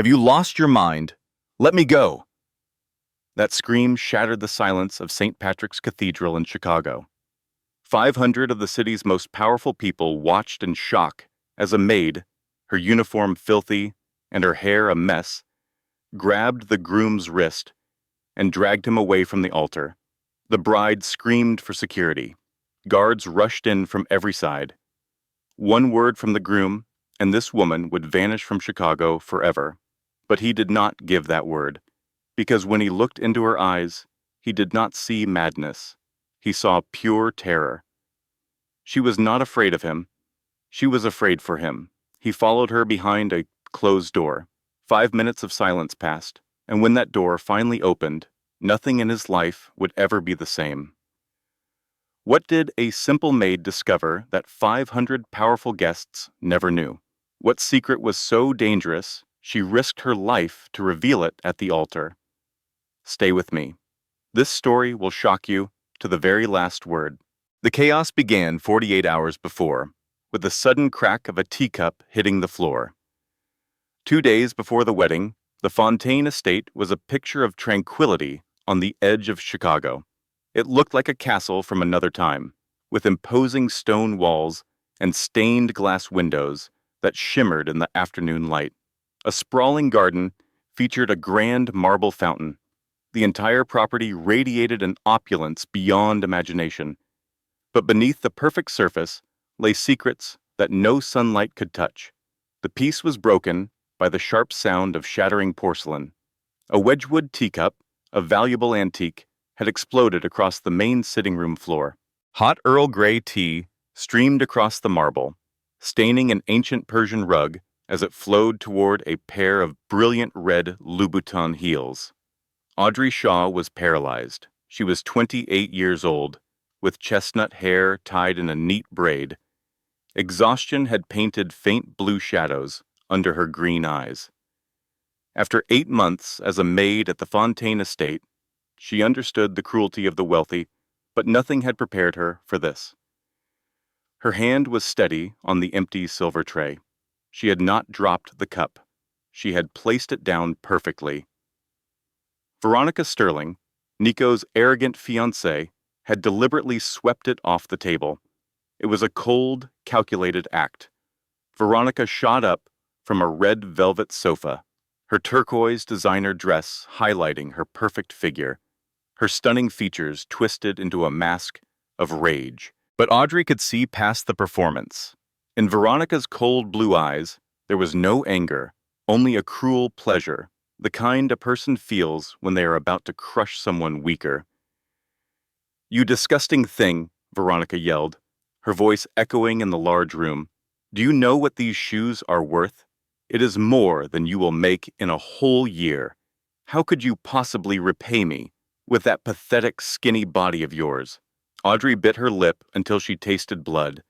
Have you lost your mind? Let me go! That scream shattered the silence of St. Patrick's Cathedral in Chicago. 500 of the city's most powerful people watched in shock as a maid, her uniform filthy and her hair a mess, grabbed the groom's wrist and dragged him away from the altar. The bride screamed for security. Guards rushed in from every side. One word from the groom, and this woman would vanish from Chicago forever. But he did not give that word, because when he looked into her eyes, he did not see madness. He saw pure terror. She was not afraid of him. She was afraid for him. He followed her behind a closed door. 5 minutes of silence passed, and when that door finally opened, nothing in his life would ever be the same. What did a simple maid discover that 500 powerful guests never knew? What secret was so dangerous she risked her life to reveal it at the altar? Stay with me. This story will shock you to the very last word. The chaos began 48 hours before, with the sudden crack of a teacup hitting the floor. 2 days before the wedding, the Fontaine estate was a picture of tranquility on the edge of Chicago. It looked like a castle from another time, with imposing stone walls and stained glass windows that shimmered in the afternoon light. A sprawling garden featured a grand marble fountain. The entire property radiated an opulence beyond imagination. But beneath the perfect surface lay secrets that no sunlight could touch. The peace was broken by the sharp sound of shattering porcelain. A Wedgwood teacup, a valuable antique, had exploded across the main sitting room floor. Hot Earl Grey tea streamed across the marble, staining an ancient Persian rug as it flowed toward a pair of brilliant red Louboutin heels. Audrey Shaw was paralyzed. She was 28 years old, with chestnut hair tied in a neat braid. Exhaustion had painted faint blue shadows under her green eyes. After 8 months as a maid at the Fontaine estate, she understood the cruelty of the wealthy, but nothing had prepared her for this. Her hand was steady on the empty silver tray. She had not dropped the cup. She had placed it down perfectly. Veronica Sterling, Nico's arrogant fiancée, had deliberately swept it off the table. It was a cold, calculated act. Veronica shot up from a red velvet sofa, her turquoise designer dress highlighting her perfect figure, her stunning features twisted into a mask of rage. But Audrey could see past the performance. In Veronica's cold blue eyes, there was no anger, only a cruel pleasure, the kind a person feels when they are about to crush someone weaker. "You disgusting thing," Veronica yelled, her voice echoing in the large room. "Do you know what these shoes are worth? It is more than you will make in a whole year. How could you possibly repay me with that pathetic, skinny body of yours?" Audrey bit her lip until she tasted blood.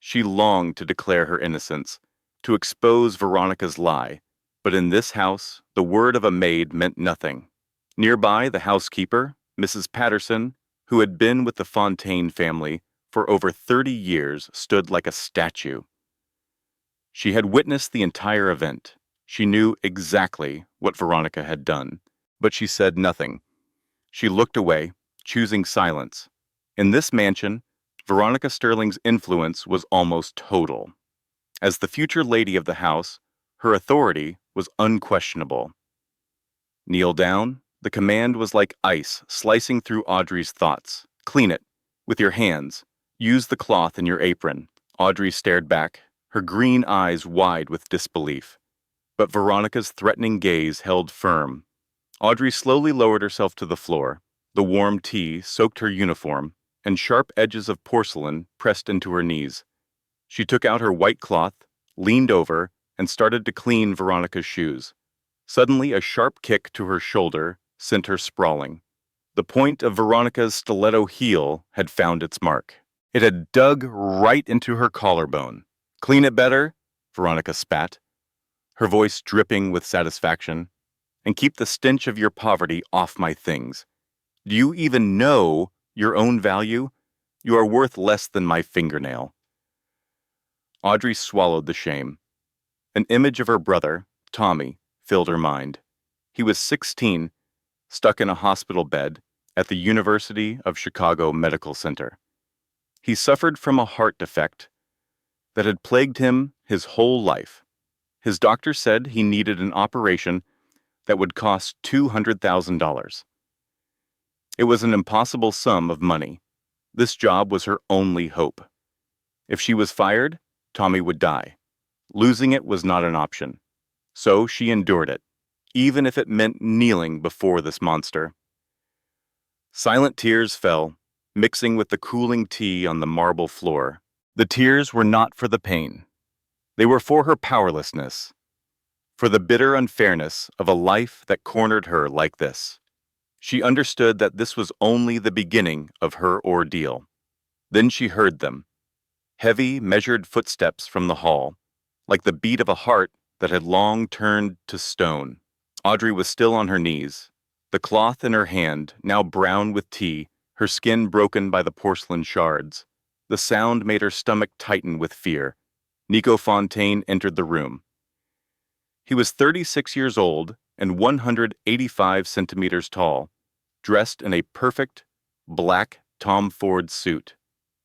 She longed to declare her innocence, to expose Veronica's lie. But in this house, the word of a maid meant nothing. Nearby, the housekeeper, Mrs. Patterson, who had been with the Fontaine family for over 30 years, stood like a statue. She had witnessed the entire event. She knew exactly what Veronica had done, but she said nothing. She looked away, choosing silence. In this mansion, Veronica Sterling's influence was almost total. As the future lady of the house, her authority was unquestionable. "Kneel down." The command was like ice slicing through Audrey's thoughts. "Clean it. With your hands. Use the cloth in your apron." Audrey stared back, her green eyes wide with disbelief. But Veronica's threatening gaze held firm. Audrey slowly lowered herself to the floor. The warm tea soaked her uniform, and sharp edges of porcelain pressed into her knees. She took out her white cloth, leaned over, and started to clean Veronica's shoes. Suddenly, a sharp kick to her shoulder sent her sprawling. The point of Veronica's stiletto heel had found its mark. It had dug right into her collarbone. "Clean it better," Veronica spat, her voice dripping with satisfaction. "And keep the stench of your poverty off my things. Do you even know your own value? You are worth less than my fingernail." Audrey swallowed the shame. An image of her brother, Tommy, filled her mind. He was 16, stuck in a hospital bed at the University of Chicago Medical Center. He suffered from a heart defect that had plagued him his whole life. His doctor said he needed an operation that would cost $200,000. It was an impossible sum of money. This job was her only hope. If she was fired, Tommy would die. Losing it was not an option. So she endured it, even if it meant kneeling before this monster. Silent tears fell, mixing with the cooling tea on the marble floor. The tears were not for the pain. They were for her powerlessness, for the bitter unfairness of a life that cornered her like this. She understood that this was only the beginning of her ordeal. Then she heard them, heavy, measured footsteps from the hall, like the beat of a heart that had long turned to stone. Audrey was still on her knees, the cloth in her hand now brown with tea, her skin broken by the porcelain shards. The sound made her stomach tighten with fear. Nico Fontaine entered the room. He was 36 years old and 185 centimeters tall, dressed in a perfect, black Tom Ford suit.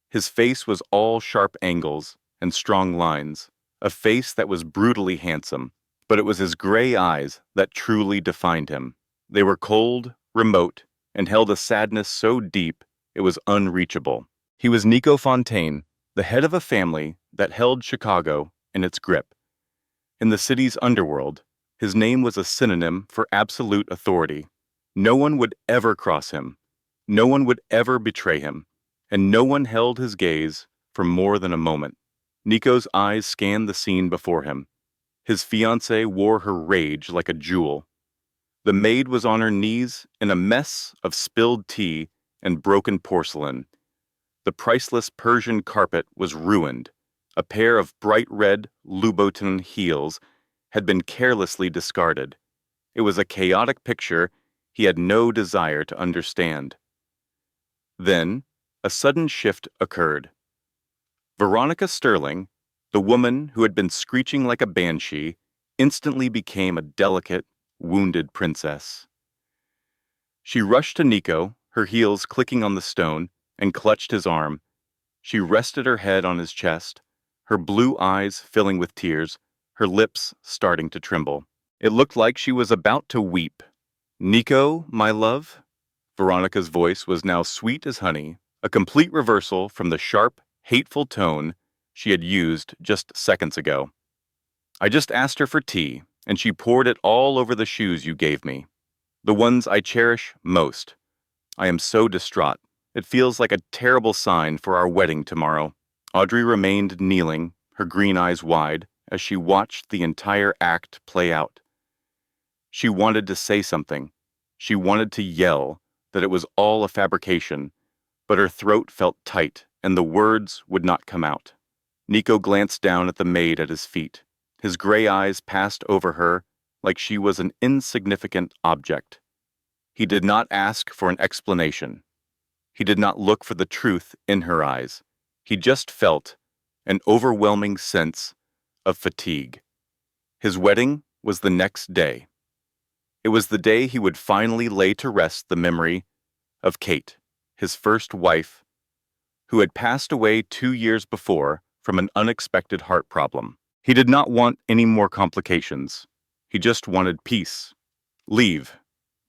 His face was all sharp angles and strong lines, a face that was brutally handsome, but it was his gray eyes that truly defined him. They were cold, remote, and held a sadness so deep it was unreachable. He was Nico Fontaine, the head of a family that held Chicago in its grip. In the city's underworld, his name was a synonym for absolute authority. No one would ever cross him. No one would ever betray him. And no one held his gaze for more than a moment. Nico's eyes scanned the scene before him. His fiancée wore her rage like a jewel. The maid was on her knees in a mess of spilled tea and broken porcelain. The priceless Persian carpet was ruined. A pair of bright red Louboutin heels had been carelessly discarded. It was a chaotic picture he had no desire to understand. Then, a sudden shift occurred. Veronica Sterling, the woman who had been screeching like a banshee, instantly became a delicate, wounded princess. She rushed to Nico, her heels clicking on the stone, and clutched his arm. She rested her head on his chest, her blue eyes filling with tears, her lips starting to tremble. It looked like she was about to weep. "Nico, my love?" Veronica's voice was now sweet as honey, a complete reversal from the sharp, hateful tone she had used just seconds ago. "I just asked her for tea, and she poured it all over the shoes you gave me. The ones I cherish most. I am so distraught. It feels like a terrible sign for our wedding tomorrow." Audrey remained kneeling, her green eyes wide, as she watched the entire act play out. She wanted to say something. She wanted to yell that it was all a fabrication, but her throat felt tight and the words would not come out. Nico glanced down at the maid at his feet. His gray eyes passed over her like she was an insignificant object. He did not ask for an explanation. He did not look for the truth in her eyes. He just felt an overwhelming sense of fatigue. His wedding was the next day. It was the day he would finally lay to rest the memory of Kate, his first wife, who had passed away 2 years before from an unexpected heart problem. He did not want any more complications. He just wanted peace. "Leave."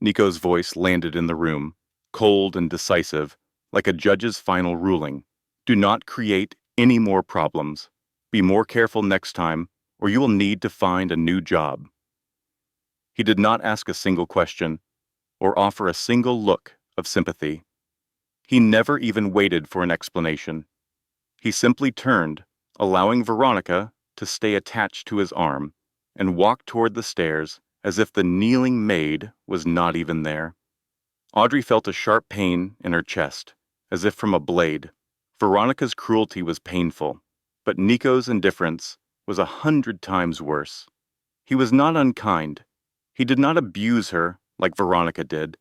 Nico's voice landed in the room, cold and decisive, like a judge's final ruling. "Do not create any more problems. Be more careful next time, or you will need to find a new job." He did not ask a single question or offer a single look of sympathy. He never even waited for an explanation. He simply turned, allowing Veronica to stay attached to his arm, and walked toward the stairs as if the kneeling maid was not even there. Audrey felt a sharp pain in her chest, as if from a blade. Veronica's cruelty was painful, but Nico's indifference was 100 times worse. He was not unkind. He did not abuse her like Veronica did,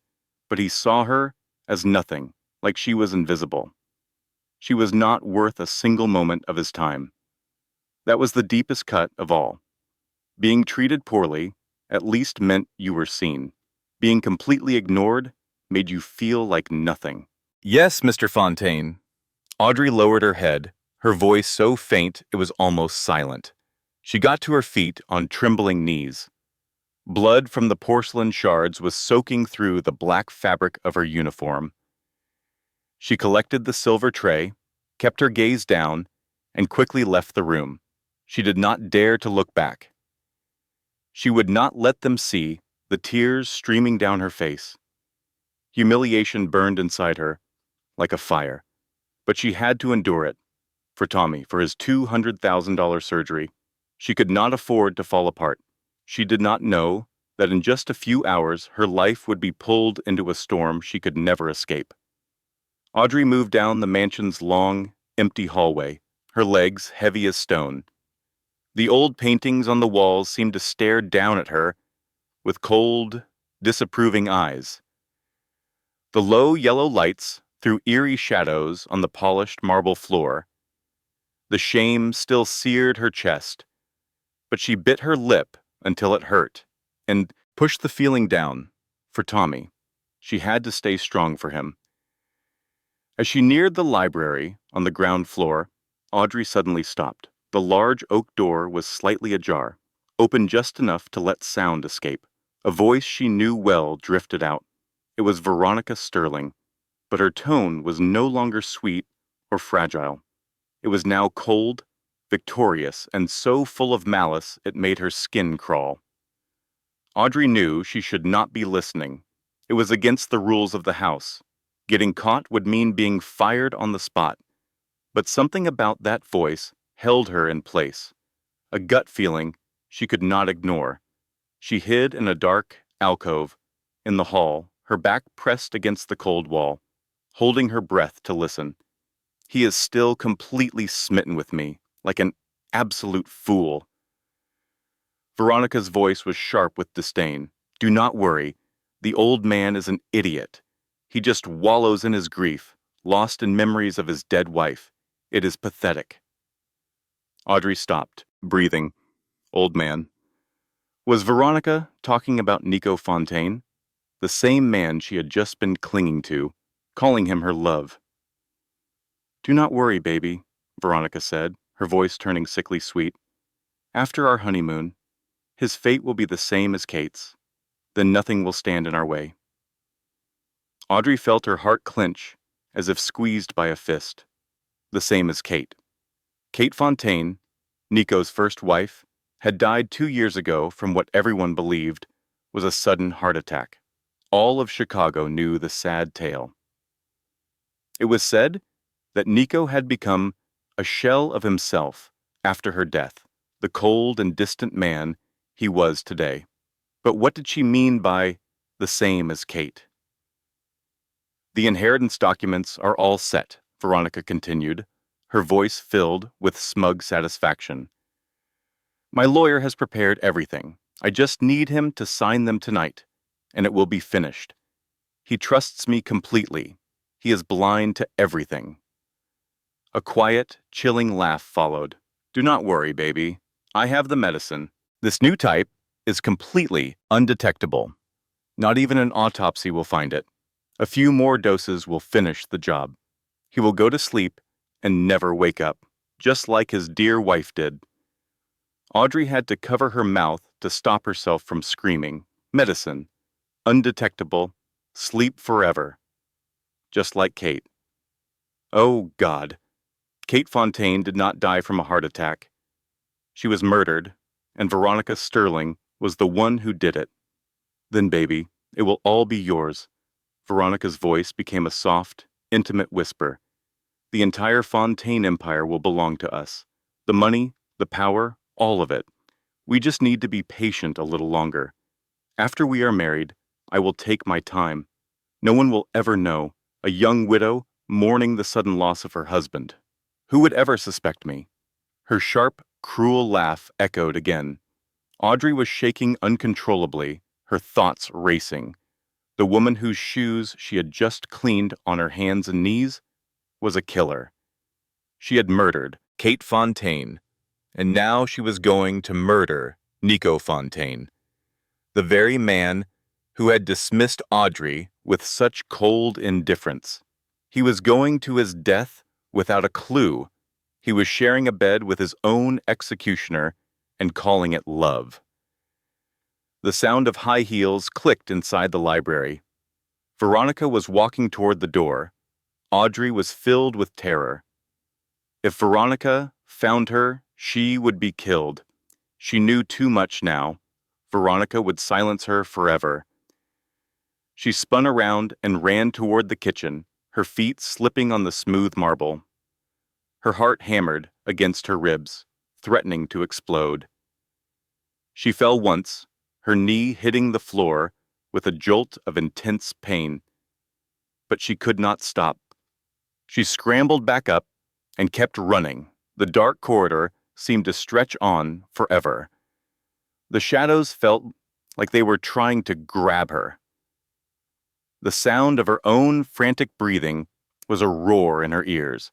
but he saw her as nothing, like she was invisible. She was not worth a single moment of his time. That was the deepest cut of all. Being treated poorly, at least meant you were seen. Being completely ignored made you feel like nothing. Yes, Mr. Fontaine. Audrey lowered her head, her voice so faint it was almost silent. She got to her feet on trembling knees. Blood from the porcelain shards was soaking through the black fabric of her uniform. She collected the silver tray, kept her gaze down, and quickly left the room. She did not dare to look back. She would not let them see the tears streaming down her face. Humiliation burned inside her like a fire, but she had to endure it. For Tommy, for his $200,000 surgery, she could not afford to fall apart. She did not know that in just a few hours her life would be pulled into a storm she could never escape. Audrey moved down the mansion's long, empty hallway, her legs heavy as stone. The old paintings on the walls seemed to stare down at her with cold, disapproving eyes. The low yellow lights threw eerie shadows on the polished marble floor. The shame still seared her chest, but she bit her lip until it hurt and pushed the feeling down. For Tommy, she had to stay strong for him. As she neared the library on the ground floor, Audrey suddenly stopped. The large oak door was slightly ajar, open just enough to let sound escape. A voice she knew well drifted out. It was Veronica Sterling, but her tone was no longer sweet or fragile. It was now cold, victorious, and so full of malice it made her skin crawl. Audrey knew she should not be listening. It was against the rules of the house. Getting caught would mean being fired on the spot. But something about that voice held her in place. A gut feeling she could not ignore. She hid in a dark alcove in the hall, her back pressed against the cold wall, holding her breath to listen. He is still completely smitten with me, like an absolute fool. Veronica's voice was sharp with disdain. Do not worry. The old man is an idiot. He just wallows in his grief, lost in memories of his dead wife. It is pathetic. Audrey stopped, breathing. Old man. Was Veronica talking about Nico Fontaine? The same man she had just been clinging to, calling him her love. Do not worry, baby, Veronica said, her voice turning sickly sweet. After our honeymoon, his fate will be the same as Kate's. Then nothing will stand in our way. Audrey felt her heart clench, as if squeezed by a fist. The same as Kate. Kate Fontaine, Nico's first wife, had died 2 years ago from what everyone believed was a sudden heart attack. All of Chicago knew the sad tale. It was said that Nico had become a shell of himself after her death, the cold and distant man he was today. But what did she mean by the same as Kate? The inheritance documents are all set, Veronica continued, her voice filled with smug satisfaction. My lawyer has prepared everything. I just need him to sign them tonight, and it will be finished. He trusts me completely. He is blind to everything. A quiet, chilling laugh followed. Do not worry, baby. I have the medicine. This new type is completely undetectable. Not even an autopsy will find it. A few more doses will finish the job. He will go to sleep and never wake up, just like his dear wife did. Audrey had to cover her mouth to stop herself from screaming. Medicine. Undetectable. Sleep forever. Just like Kate. Oh, God. Kate Fontaine did not die from a heart attack. She was murdered, and Veronica Sterling was the one who did it. Then, baby, it will all be yours. Veronica's voice became a soft, intimate whisper. The entire Fontaine empire will belong to us. The money, the power, all of it. We just need to be patient a little longer. After we are married, I will take my time. No one will ever know. A young widow mourning the sudden loss of her husband. Who would ever suspect me? Her sharp, cruel laugh echoed again. Audrey was shaking uncontrollably, her thoughts racing. The woman whose shoes she had just cleaned on her hands and knees was a killer. She had murdered Kate Fontaine, and now she was going to murder Nico Fontaine. The very man who had dismissed Audrey with such cold indifference. He was going to his death without a clue. He was sharing a bed with his own executioner and calling it love. The sound of high heels clicked inside the library. Veronica was walking toward the door. Audrey was filled with terror. If Veronica found her, she would be killed. She knew too much now. Veronica would silence her forever. She spun around and ran toward the kitchen, her feet slipping on the smooth marble. Her heart hammered against her ribs, threatening to explode. She fell once, her knee hitting the floor with a jolt of intense pain. But she could not stop. She scrambled back up and kept running. The dark corridor seemed to stretch on forever. The shadows felt like they were trying to grab her. The sound of her own frantic breathing was a roar in her ears.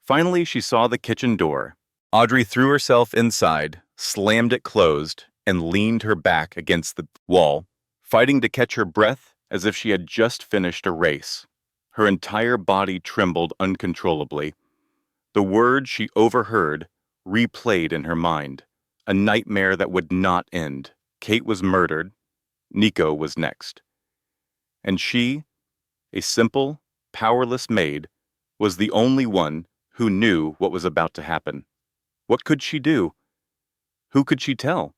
Finally, she saw the kitchen door. Audrey threw herself inside, slammed it closed, and leaned her back against the wall, fighting to catch her breath as if she had just finished a race. Her entire body trembled uncontrollably. The word she overheard replayed in her mind, a nightmare that would not end. Kate was murdered. Nico was next. And she, a simple, powerless maid, was the only one who knew what was about to happen. What could she do? Who could she tell?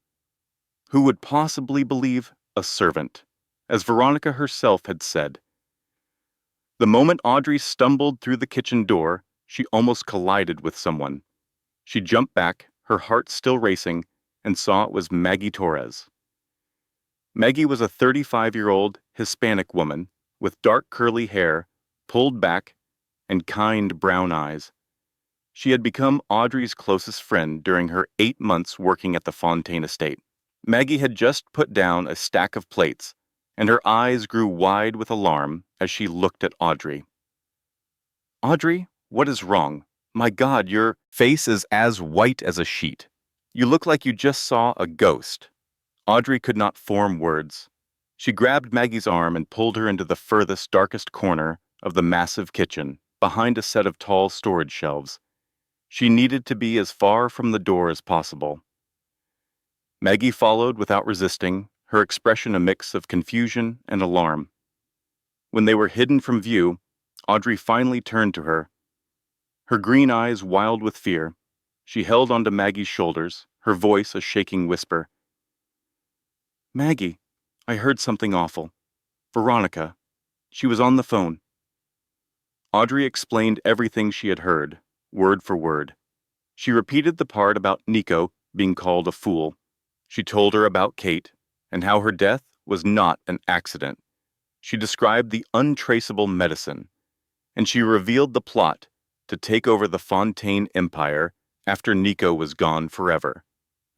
Who would possibly believe a servant, as Veronica herself had said? The moment Audrey stumbled through the kitchen door, she almost collided with someone. She jumped back, her heart still racing, and saw it was Maggie Torres. Maggie was a 35-year-old Hispanic woman with dark curly hair, pulled back, and kind brown eyes. She had become Audrey's closest friend during her 8 months working at the Fontaine estate. Maggie had just put down a stack of plates, and her eyes grew wide with alarm as she looked at Audrey. "Audrey, what is wrong? My God, your face is as white as a sheet. You look like you just saw a ghost." Audrey could not form words. She grabbed Maggie's arm and pulled her into the furthest, darkest corner of the massive kitchen, behind a set of tall storage shelves. She needed to be as far from the door as possible. Maggie followed without resisting, her expression a mix of confusion and alarm. When they were hidden from view, Audrey finally turned to her. Her green eyes wild with fear, she held onto Maggie's shoulders, her voice a shaking whisper. "Maggie, I heard something awful. Veronica. She was on the phone." Audrey explained everything she had heard, word for word. She repeated the part about Nico being called a fool. She told her about Kate and how her death was not an accident. She described the untraceable medicine, and she revealed the plot to take over the Fontaine empire after Nico was gone forever.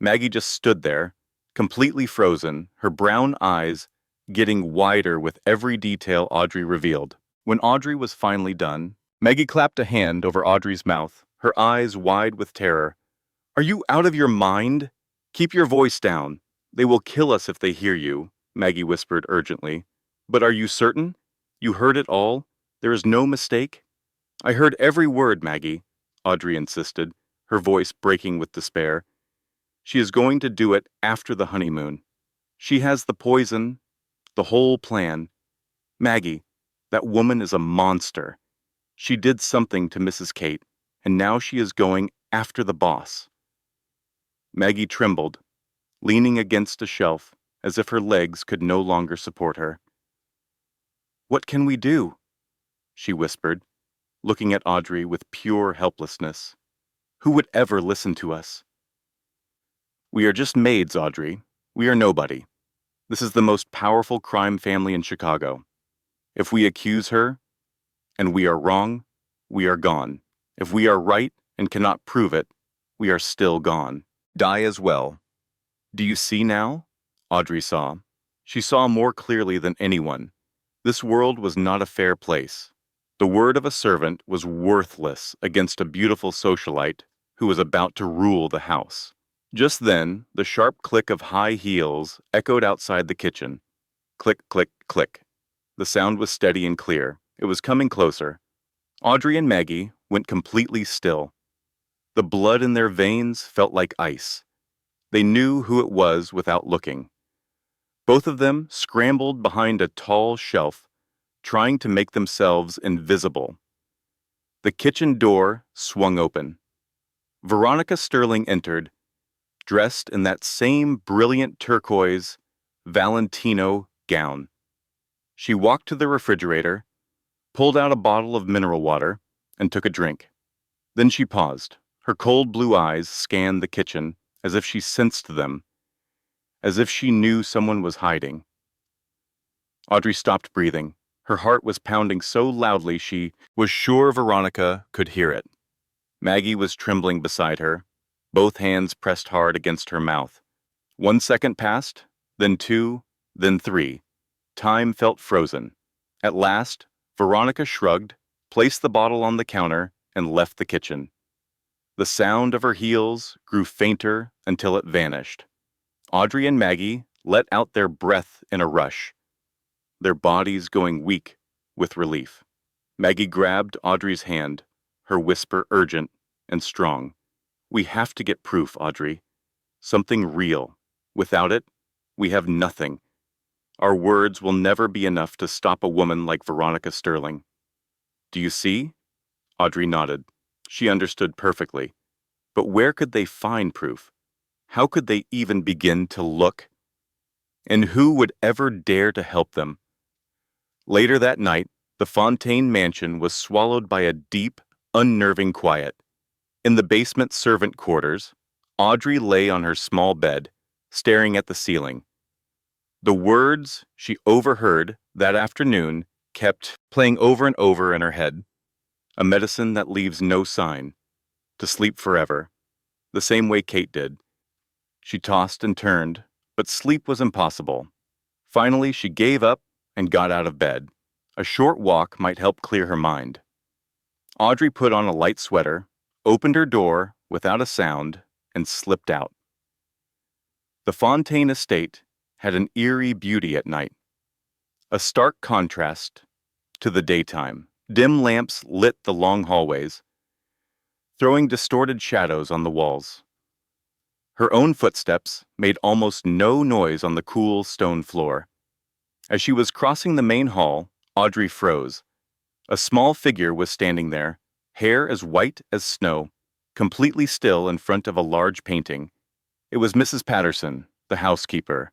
Maggie just stood there, completely frozen, her brown eyes getting wider with every detail Audrey revealed. When Audrey was finally done, Maggie clapped a hand over Audrey's mouth, her eyes wide with terror. "Are you out of your mind? Keep your voice down. They will kill us if they hear you," Maggie whispered urgently. "But are you certain? You heard it all? There is no mistake?" "I heard every word, Maggie," Audrey insisted, her voice breaking with despair. "She is going to do it after the honeymoon. She has the poison, the whole plan. Maggie, that woman is a monster. She did something to Mrs. Kate, and now she is going after the boss." Maggie trembled, leaning against a shelf as if her legs could no longer support her. "What can we do?" she whispered, looking at Audrey with pure helplessness. "Who would ever listen to us?" "We are just maids, Audrey. We are nobody. This is the most powerful crime family in Chicago. If we accuse her, and we are wrong, we are gone. If we are right and cannot prove it, we are still gone. Die as well." "Do you see now?" Audrey saw. She saw more clearly than anyone. This world was not a fair place. The word of a servant was worthless against a beautiful socialite who was about to rule the house. Just then, the sharp click of high heels echoed outside the kitchen. Click, click, click. The sound was steady and clear. It was coming closer. Audrey and Maggie went completely still. The blood in their veins felt like ice. They knew who it was without looking. Both of them scrambled behind a tall shelf, trying to make themselves invisible. The kitchen door swung open. Veronica Sterling entered, dressed in that same brilliant turquoise Valentino gown. She walked to the refrigerator, pulled out a bottle of mineral water, and took a drink. Then she paused. Her cold blue eyes scanned the kitchen as if she sensed them, as if she knew someone was hiding. Audrey stopped breathing. Her heart was pounding so loudly she was sure Veronica could hear it. Maggie was trembling beside her, both hands pressed hard against her mouth. 1 second passed, then 2, then 3. Time felt frozen. At last, Veronica shrugged, placed the bottle on the counter, and left the kitchen. The sound of her heels grew fainter until it vanished. Audrey and Maggie let out their breath in a rush, their bodies going weak with relief. Maggie grabbed Audrey's hand, her whisper urgent and strong. "We have to get proof, Audrey. Something real. Without it, we have nothing. Our words will never be enough to stop a woman like Veronica Sterling." "Do you see?" Audrey nodded. She understood perfectly. But where could they find proof? How could they even begin to look? And who would ever dare to help them? Later that night, the Fontaine mansion was swallowed by a deep, unnerving quiet. In the basement servant quarters, Audrey lay on her small bed, staring at the ceiling. The words she overheard that afternoon kept playing over and over in her head. A medicine that leaves no sign. To sleep forever. The same way Kate did. She tossed and turned, but sleep was impossible. Finally, she gave up and got out of bed. A short walk might help clear her mind. Audrey put on a light sweater, opened her door without a sound, and slipped out. The Fontaine estate had an eerie beauty at night, a stark contrast to the daytime. Dim lamps lit the long hallways, throwing distorted shadows on the walls. Her own footsteps made almost no noise on the cool stone floor. As she was crossing the main hall, Audrey froze. A small figure was standing there, hair as white as snow, completely still in front of a large painting. It was Mrs. Patterson, the housekeeper.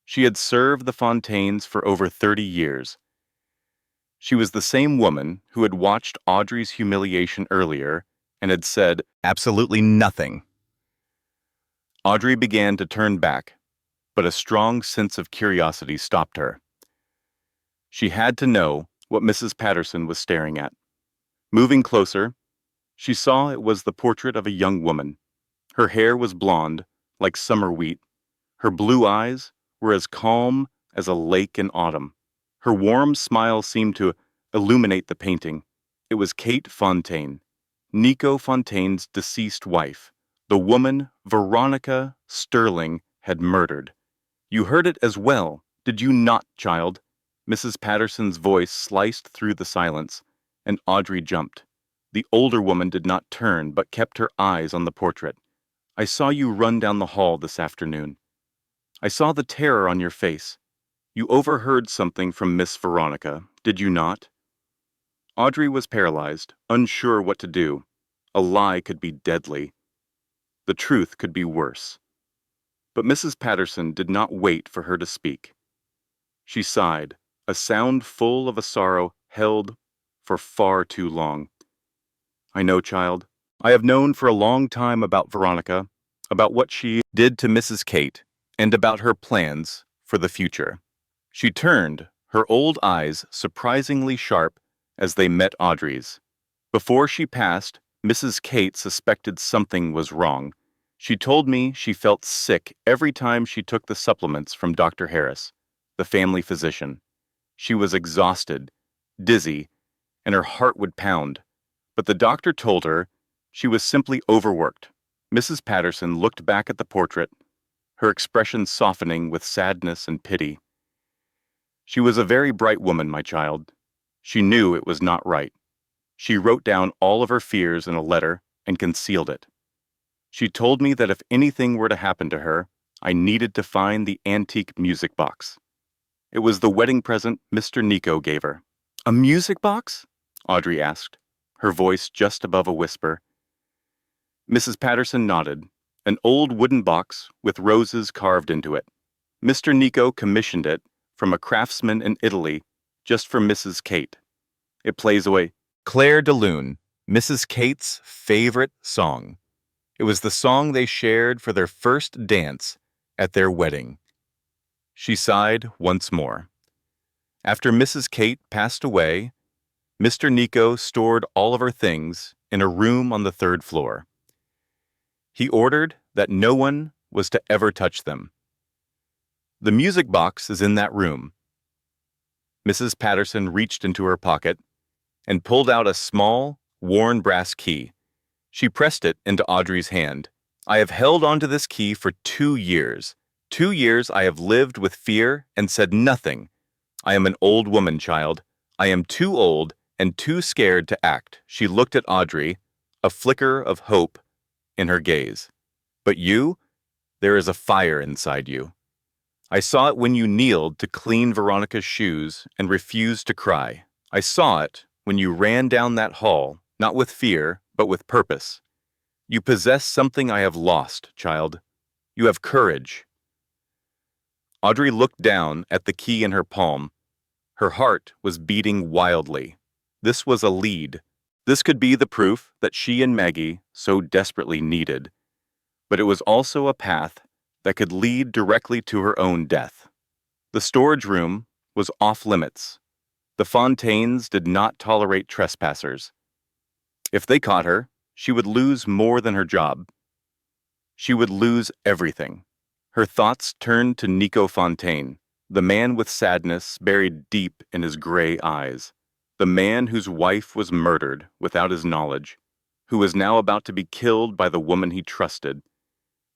She had served the Fontaines for over 30 years. She was the same woman who had watched Audrey's humiliation earlier and had said absolutely nothing. Audrey began to turn back, but a strong sense of curiosity stopped her. She had to know what Mrs. Patterson was staring at. Moving closer, she saw it was the portrait of a young woman. Her hair was blonde, like summer wheat. Her blue eyes were as calm as a lake in autumn. Her warm smile seemed to illuminate the painting. It was Kate Fontaine, Nico Fontaine's deceased wife, the woman Veronica Sterling had murdered. "You heard it as well, did you not, child?" Mrs. Patterson's voice sliced through the silence, and Audrey jumped. The older woman did not turn, but kept her eyes on the portrait. "I saw you run down the hall this afternoon. I saw the terror on your face. You overheard something from Miss Veronica, did you not?" Audrey was paralyzed, unsure what to do. A lie could be deadly. The truth could be worse. But Mrs. Patterson did not wait for her to speak. She sighed, a sound full of a sorrow held for far too long. "I know, child. I have known for a long time about Veronica, about what she did to Mrs. Kate, and about her plans for the future." She turned, her old eyes surprisingly sharp as they met Audrey's. Before she passed, Mrs. Kate suspected something was wrong. She told me she felt sick every time she took the supplements from Dr. Harris, the family physician. She was exhausted, dizzy, and her heart would pound. But the doctor told her she was simply overworked. Mrs. Patterson looked back at the portrait, her expression softening with sadness and pity. She was a very bright woman, my child. She knew it was not right. She wrote down all of her fears in a letter and concealed it. She told me that if anything were to happen to her, I needed to find the antique music box. It was the wedding present Mr. Nico gave her. A music box? Audrey asked, her voice just above a whisper. Mrs. Patterson nodded. An old wooden box with roses carved into it. Mr. Nico commissioned it from a craftsman in Italy just for Mrs. Kate. It plays away. Claire de Lune, Mrs. Kate's favorite song. It was the song they shared for their first dance at their wedding. She sighed once more. After Mrs. Kate passed away, Mr. Nico stored all of her things in a room on the third floor. He ordered that no one was to ever touch them. The music box is in that room. Mrs. Patterson reached into her pocket and pulled out a small, worn brass key. She pressed it into Audrey's hand. I have held onto this key for 2 years. 2 years I have lived with fear and said nothing. I am an old woman, child. I am too old and too scared to act. She looked at Audrey, a flicker of hope in her gaze. But you, there is a fire inside you. I saw it when you kneeled to clean Veronica's shoes and refused to cry. I saw it when you ran down that hall, not with fear, but with purpose. You possess something I have lost, child. You have courage. Audrey looked down at the key in her palm. Her heart was beating wildly. This was a lead. This could be the proof that she and Maggie so desperately needed. But it was also a path that could lead directly to her own death. The storage room was off limits. The Fontaines did not tolerate trespassers. If they caught her, she would lose more than her job. She would lose everything. Her thoughts turned to Nico Fontaine, the man with sadness buried deep in his gray eyes, the man whose wife was murdered without his knowledge, who was now about to be killed by the woman he trusted.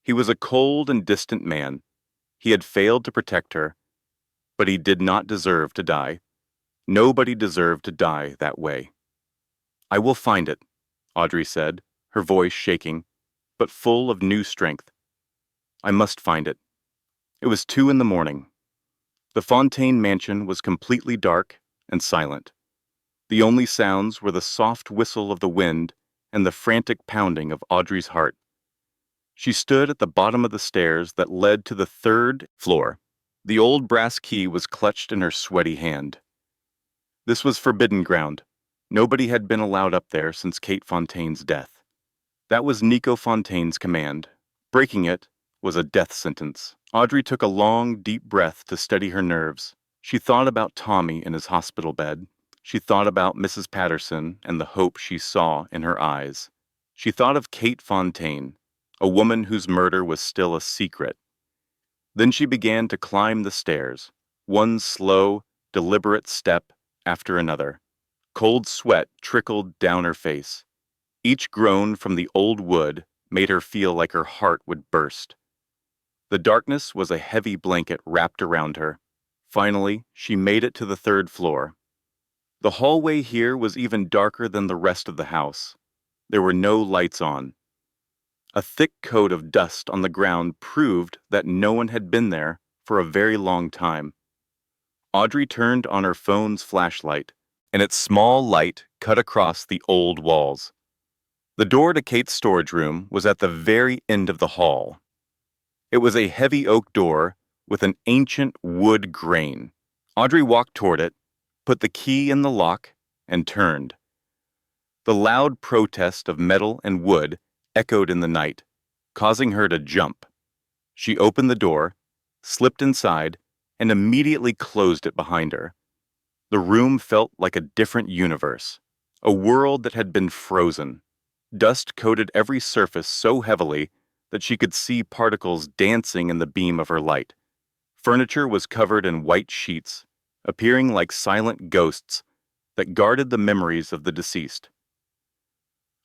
He was a cold and distant man. He had failed to protect her, but he did not deserve to die. Nobody deserved to die that way. I will find it, Audrey said, her voice shaking, but full of new strength. I must find it. It was 2 a.m. The Fontaine mansion was completely dark and silent. The only sounds were the soft whistle of the wind and the frantic pounding of Audrey's heart. She stood at the bottom of the stairs that led to the 3rd floor. The old brass key was clutched in her sweaty hand. This was forbidden ground. Nobody had been allowed up there since Kate Fontaine's death. That was Nico Fontaine's command. Breaking it was a death sentence. Audrey took a long, deep breath to steady her nerves. She thought about Tommy in his hospital bed. She thought about Mrs. Patterson and the hope she saw in her eyes. She thought of Kate Fontaine, a woman whose murder was still a secret. Then she began to climb the stairs, one slow, deliberate step after another. Cold sweat trickled down her face. Each groan from the old wood made her feel like her heart would burst. The darkness was a heavy blanket wrapped around her. Finally, she made it to the 3rd floor. The hallway here was even darker than the rest of the house. There were no lights on. A thick coat of dust on the ground proved that no one had been there for a very long time. Audrey turned on her phone's flashlight, and its small light cut across the old walls. The door to Kate's storage room was at the very end of the hall. It was a heavy oak door with an ancient wood grain. Audrey walked toward it, put the key in the lock, and turned. The loud protest of metal and wood echoed in the night, causing her to jump. She opened the door, slipped inside, and immediately closed it behind her. The room felt like a different universe, a world that had been frozen. Dust coated every surface so heavily that she could see particles dancing in the beam of her light. Furniture was covered in white sheets, appearing like silent ghosts that guarded the memories of the deceased.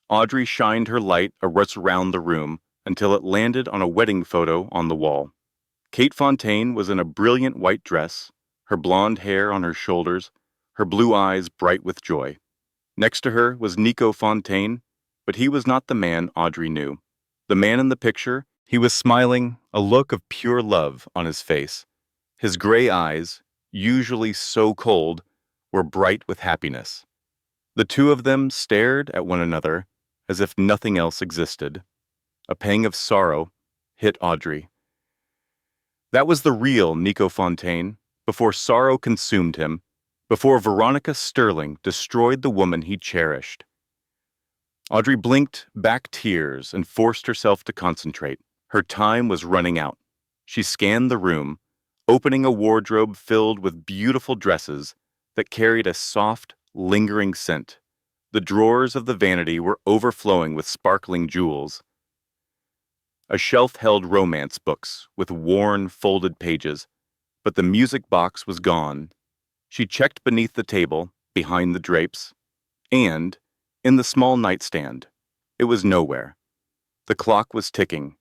Audrey shined her light around the room until it landed on a wedding photo on the wall. Kate Fontaine was in a brilliant white dress, her blonde hair on her shoulders, her blue eyes bright with joy. Next to her was Nico Fontaine, but he was not the man Audrey knew. The man in the picture, he was smiling, a look of pure love on his face. His gray eyes, usually so cold, were bright with happiness. The two of them stared at one another as if nothing else existed. A pang of sorrow hit Audrey. That was the real Nico Fontaine, before sorrow consumed him, before Veronica Sterling destroyed the woman he cherished. Audrey blinked back tears and forced herself to concentrate. Her time was running out. She scanned the room, opening a wardrobe filled with beautiful dresses that carried a soft, lingering scent. The drawers of the vanity were overflowing with sparkling jewels. A shelf held romance books with worn, folded pages, but the music box was gone. She checked beneath the table, behind the drapes, and in the small nightstand. It was nowhere. The clock was ticking.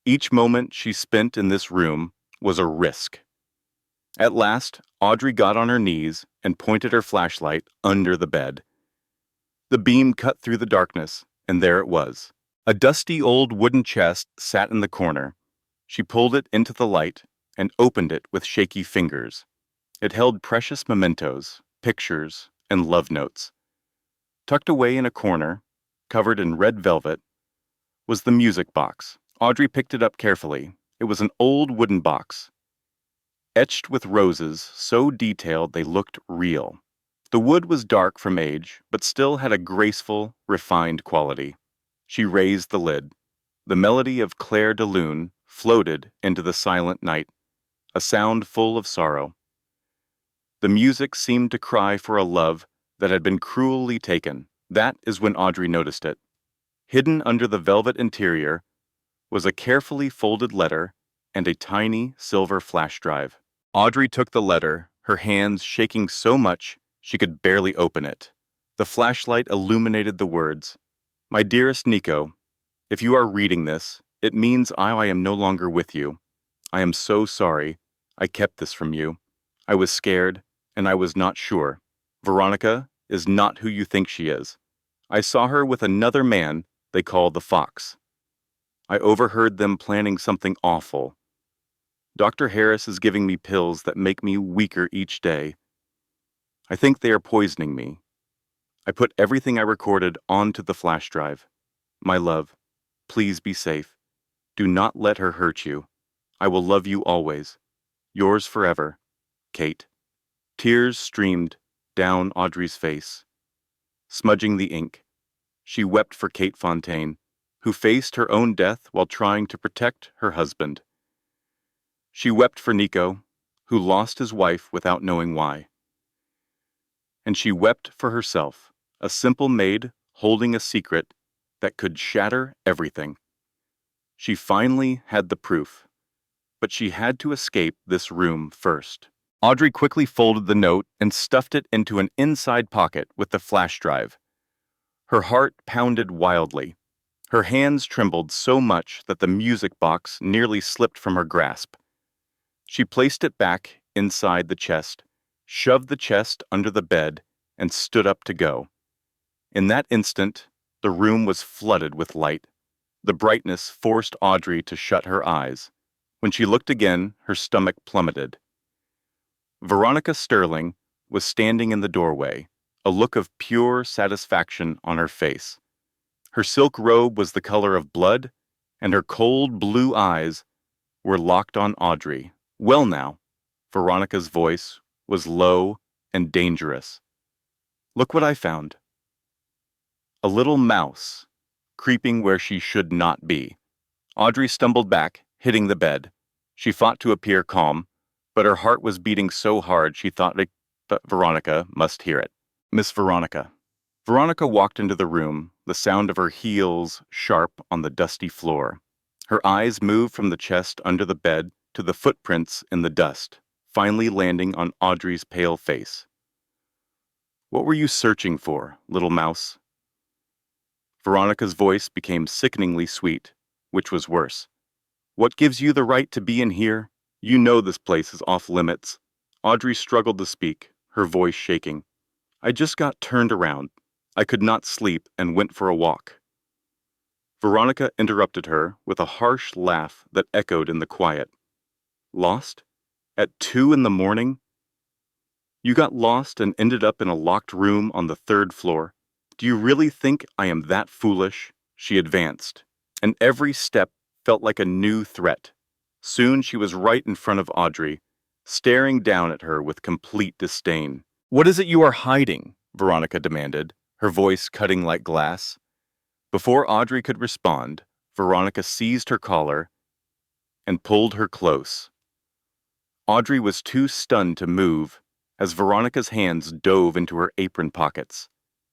Each moment she spent in this room was a risk. At last, Audrey got on her knees and pointed her flashlight under the bed. The beam cut through the darkness, and there it was. A dusty old wooden chest sat in the corner. She pulled it into the light and opened it with shaky fingers. It held precious mementos, pictures, and love notes. Tucked away in a corner, covered in red velvet, was the music box. Audrey picked it up carefully. It was an old wooden box, etched with roses so detailed they looked real. The wood was dark from age, but still had a graceful, refined quality. She raised the lid. The melody of Claire de Lune floated into the silent night, a sound full of sorrow. The music seemed to cry for a love that had been cruelly taken. That is when Audrey noticed it. Hidden under the velvet interior was a carefully folded letter and a tiny silver flash drive. Audrey took the letter, her hands shaking so much she could barely open it. The flashlight illuminated the words, "My dearest Nico, if you are reading this, it means I am no longer with you. I am so sorry. I kept this from you. I was scared, and I was not sure. Veronica is not who you think she is. I saw her with another man they call the Fox. I overheard them planning something awful. Dr. Harris is giving me pills that make me weaker each day. I think they are poisoning me. I put everything I recorded onto the flash drive. My love, please be safe. Do not let her hurt you. I will love you always. Yours forever, Kate." Tears streamed down Audrey's face, smudging the ink. She wept for Kate Fontaine, who faced her own death while trying to protect her husband. She wept for Nico, who lost his wife without knowing why. And she wept for herself, a simple maid holding a secret that could shatter everything. She finally had the proof, but she had to escape this room first. Audrey quickly folded the note and stuffed it into an inside pocket with the flash drive. Her heart pounded wildly. Her hands trembled so much that the music box nearly slipped from her grasp. She placed it back inside the chest, shoved the chest under the bed, and stood up to go. In that instant, the room was flooded with light. The brightness forced Audrey to shut her eyes. When she looked again, her stomach plummeted. Veronica Sterling was standing in the doorway, a look of pure satisfaction on her face. Her silk robe was the color of blood, and her cold blue eyes were locked on Audrey. "Well now," Veronica's voice was low and dangerous. "Look what I found." A little mouse, creeping where she should not be. Audrey stumbled back, hitting the bed. She fought to appear calm, but her heart was beating so hard she thought that Veronica must hear it. "Miss Veronica." Veronica walked into the room, the sound of her heels sharp on the dusty floor. Her eyes moved from the chest under the bed to the footprints in the dust, finally landing on Audrey's pale face. "What were you searching for, little mouse?" Veronica's voice became sickeningly sweet. which was worse. What gives you the right to be in here? You know this place is off limits. Audrey struggled to speak, her voice shaking. I just got turned around. I could not sleep and went for a walk. Veronica interrupted her with a harsh laugh that echoed in the quiet. Lost? At 2 in the morning? You got lost and ended up in a locked room on the 3rd floor. Do you really think I am that foolish? She advanced, and every step felt like a new threat. Soon she was right in front of Audrey, staring down at her with complete disdain. What is it you are hiding? Veronica demanded, her voice cutting like glass. Before Audrey could respond, Veronica seized her collar and pulled her close. Audrey was too stunned to move as Veronica's hands dove into her apron pockets.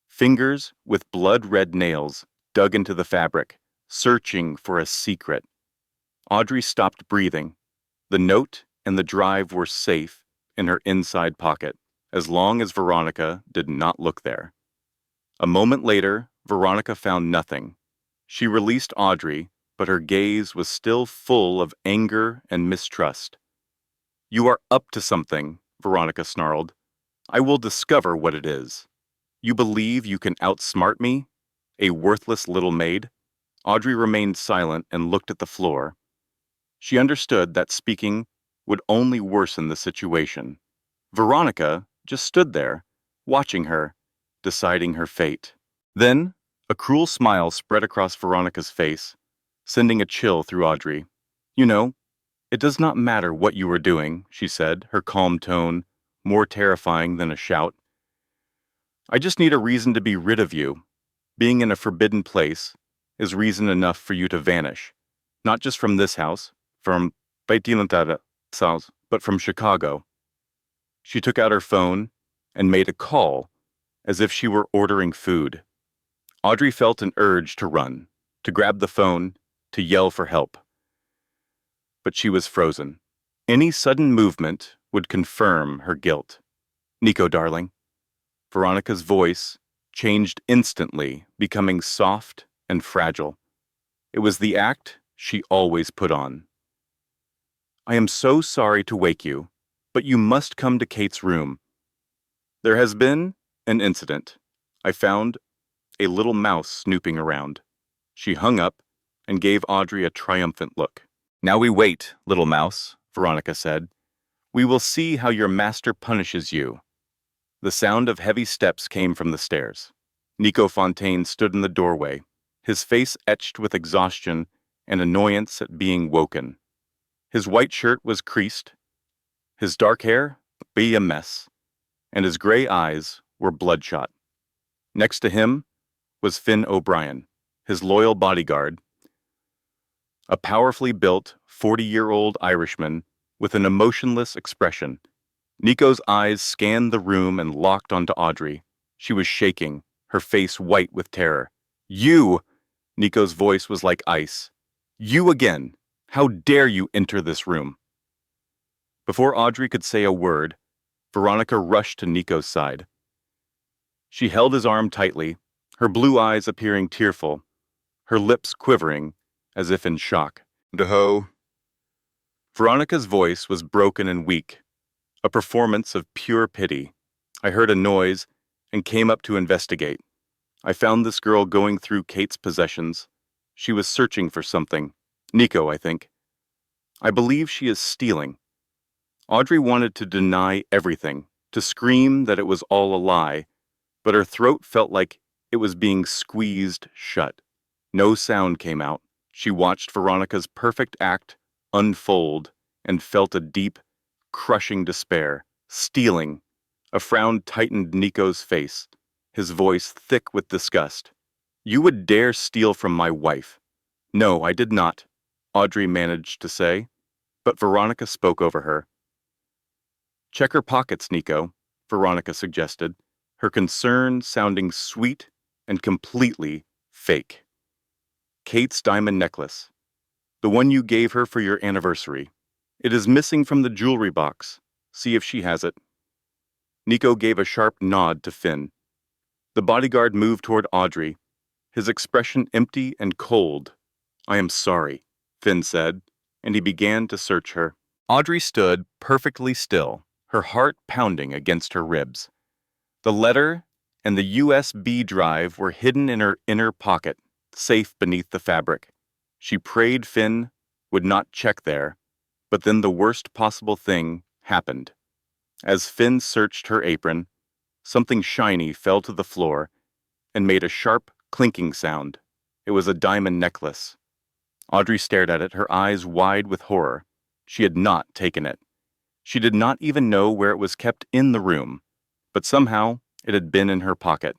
Fingers with blood-red nails dug into the fabric, searching for a secret. Audrey stopped breathing. The note and the drive were safe in her inside pocket, as long as Veronica did not look there. A moment later, Veronica found nothing. She released Audrey, but her gaze was still full of anger and mistrust. You are up to something, Veronica snarled. I will discover what it is. You believe you can outsmart me? A worthless little maid? Audrey remained silent and looked at the floor. She understood that speaking would only worsen the situation. Veronica just stood there, watching her, deciding her fate. Then, a cruel smile spread across Veronica's face, sending a chill through Audrey. You know, it does not matter what you are doing, she said, her calm tone more terrifying than a shout. I just need a reason to be rid of you. Being in a forbidden place is reason enough for you to vanish. Not just from this house, from Waitress house, but from Chicago. She took out her phone and made a call, as if she were ordering food. Audrey felt an urge to run, to grab the phone, to yell for help. But she was frozen. Any sudden movement would confirm her guilt. Nico, darling. Veronica's voice changed instantly, becoming soft and fragile. It was the act she always put on. I am so sorry to wake you, but you must come to Kate's room. There has been an incident. I found a little mouse snooping around. She hung up and gave Audrey a triumphant look. Now we wait, little mouse, Veronica said. We will see how your master punishes you. The sound of heavy steps came from the stairs. Nico Fontaine stood in the doorway, his face etched with exhaustion and annoyance at being woken. His white shirt was creased, his dark hair be a mess, and his gray eyes were bloodshot. Next to him was Finn O'Brien, his loyal bodyguard, a powerfully built 40-year-old Irishman with an emotionless expression. Nico's eyes scanned the room and locked onto Audrey. She was shaking, her face white with terror. You! Nico's voice was like ice. You again! How dare you enter this room? Before Audrey could say a word, Veronica rushed to Nico's side. She held his arm tightly, her blue eyes appearing tearful, her lips quivering as if in shock. Deho. Veronica's voice was broken and weak, a performance of pure pity. I heard a noise and came up to investigate. I found this girl going through Kate's possessions. She was searching for something. Nico, I think. I believe she is stealing. Audrey wanted to deny everything, to scream that it was all a lie, but her throat felt like it was being squeezed shut. No sound came out. She watched Veronica's perfect act unfold and felt a deep, crushing despair. Stealing. A frown tightened Nico's face, his voice thick with disgust. You would dare steal from my wife. No, I did not, Audrey managed to say, but Veronica spoke over her. Check her pockets, Nico, Veronica suggested, her concern sounding sweet and completely fake. Kate's diamond necklace. The one you gave her for your anniversary. It is missing from the jewelry box. See if she has it. Nico gave a sharp nod to Finn. The bodyguard moved toward Audrey, his expression empty and cold. I am sorry, Finn said, and he began to search her. Audrey stood perfectly still, her heart pounding against her ribs. The letter and the USB drive were hidden in her inner pocket, safe beneath the fabric. She prayed Finn would not check there, but then the worst possible thing happened. As Finn searched her apron, something shiny fell to the floor and made a sharp, clinking sound. It was a diamond necklace. Audrey stared at it, her eyes wide with horror. She had not taken it. She did not even know where it was kept in the room, but somehow it had been in her pocket.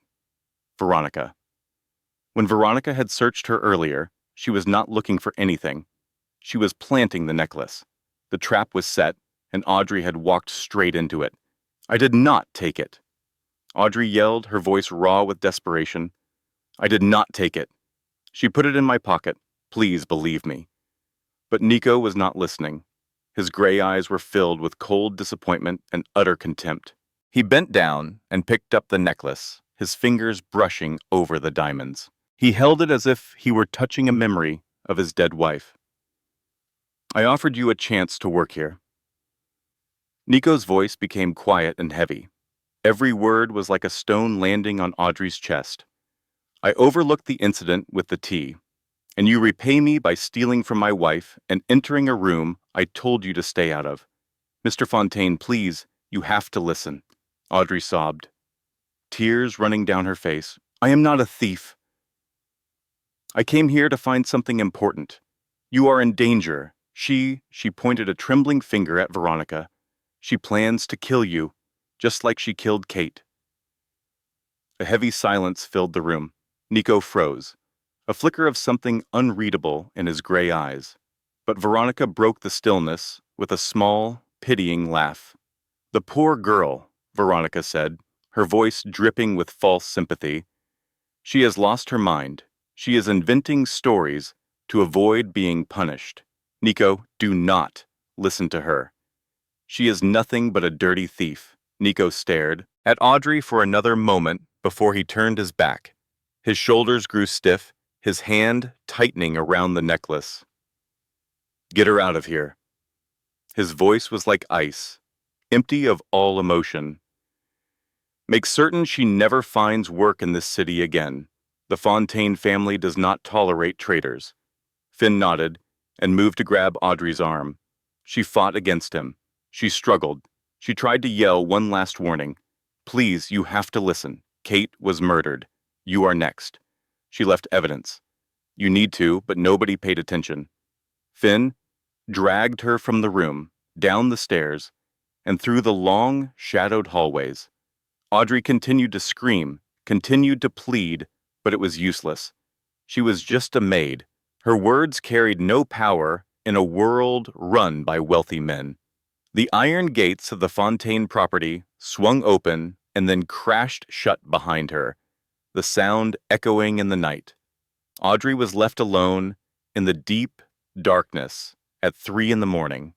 Veronica. When Veronica had searched her earlier, she was not looking for anything. She was planting the necklace. The trap was set, and Audrey had walked straight into it. I did not take it. Audrey yelled, her voice raw with desperation. I did not take it. She put it in my pocket. Please believe me. But Nico was not listening. His gray eyes were filled with cold disappointment and utter contempt. He bent down and picked up the necklace, his fingers brushing over the diamonds. He held it as if he were touching a memory of his dead wife. I offered you a chance to work here. Nico's voice became quiet and heavy. Every word was like a stone landing on Audrey's chest. I overlooked the incident with the tea, and you repay me by stealing from my wife and entering a room I told you to stay out of. Mr. Fontaine, please, you have to listen. Audrey sobbed, tears running down her face. I am not a thief. I came here to find something important. You are in danger. She pointed a trembling finger at Veronica. She plans to kill you, just like she killed Kate. A heavy silence filled the room. Nico froze, a flicker of something unreadable in his gray eyes. But Veronica broke the stillness with a small, pitying laugh. The poor girl, Veronica said, her voice dripping with false sympathy. She has lost her mind. She is inventing stories to avoid being punished. Nico, do not listen to her. She is nothing but a dirty thief. Nico stared at Audrey for another moment before he turned his back. His shoulders grew stiff, his hand tightening around the necklace. Get her out of here. His voice was like ice, empty of all emotion. Make certain she never finds work in this city again. The Fontaine family does not tolerate traitors. Finn nodded and moved to grab Audrey's arm. She fought against him. She struggled. She tried to yell one last warning. Please, you have to listen. Kate was murdered. You are next. She left evidence. You need to, but nobody paid attention. Finn dragged her from the room, down the stairs, and through the long, shadowed hallways. Audrey continued to scream, continued to plead, but it was useless. She was just a maid. Her words carried no power in a world run by wealthy men. The iron gates of the Fontaine property swung open and then crashed shut behind her, the sound echoing in the night. Audrey was left alone in the deep darkness at 3 a.m.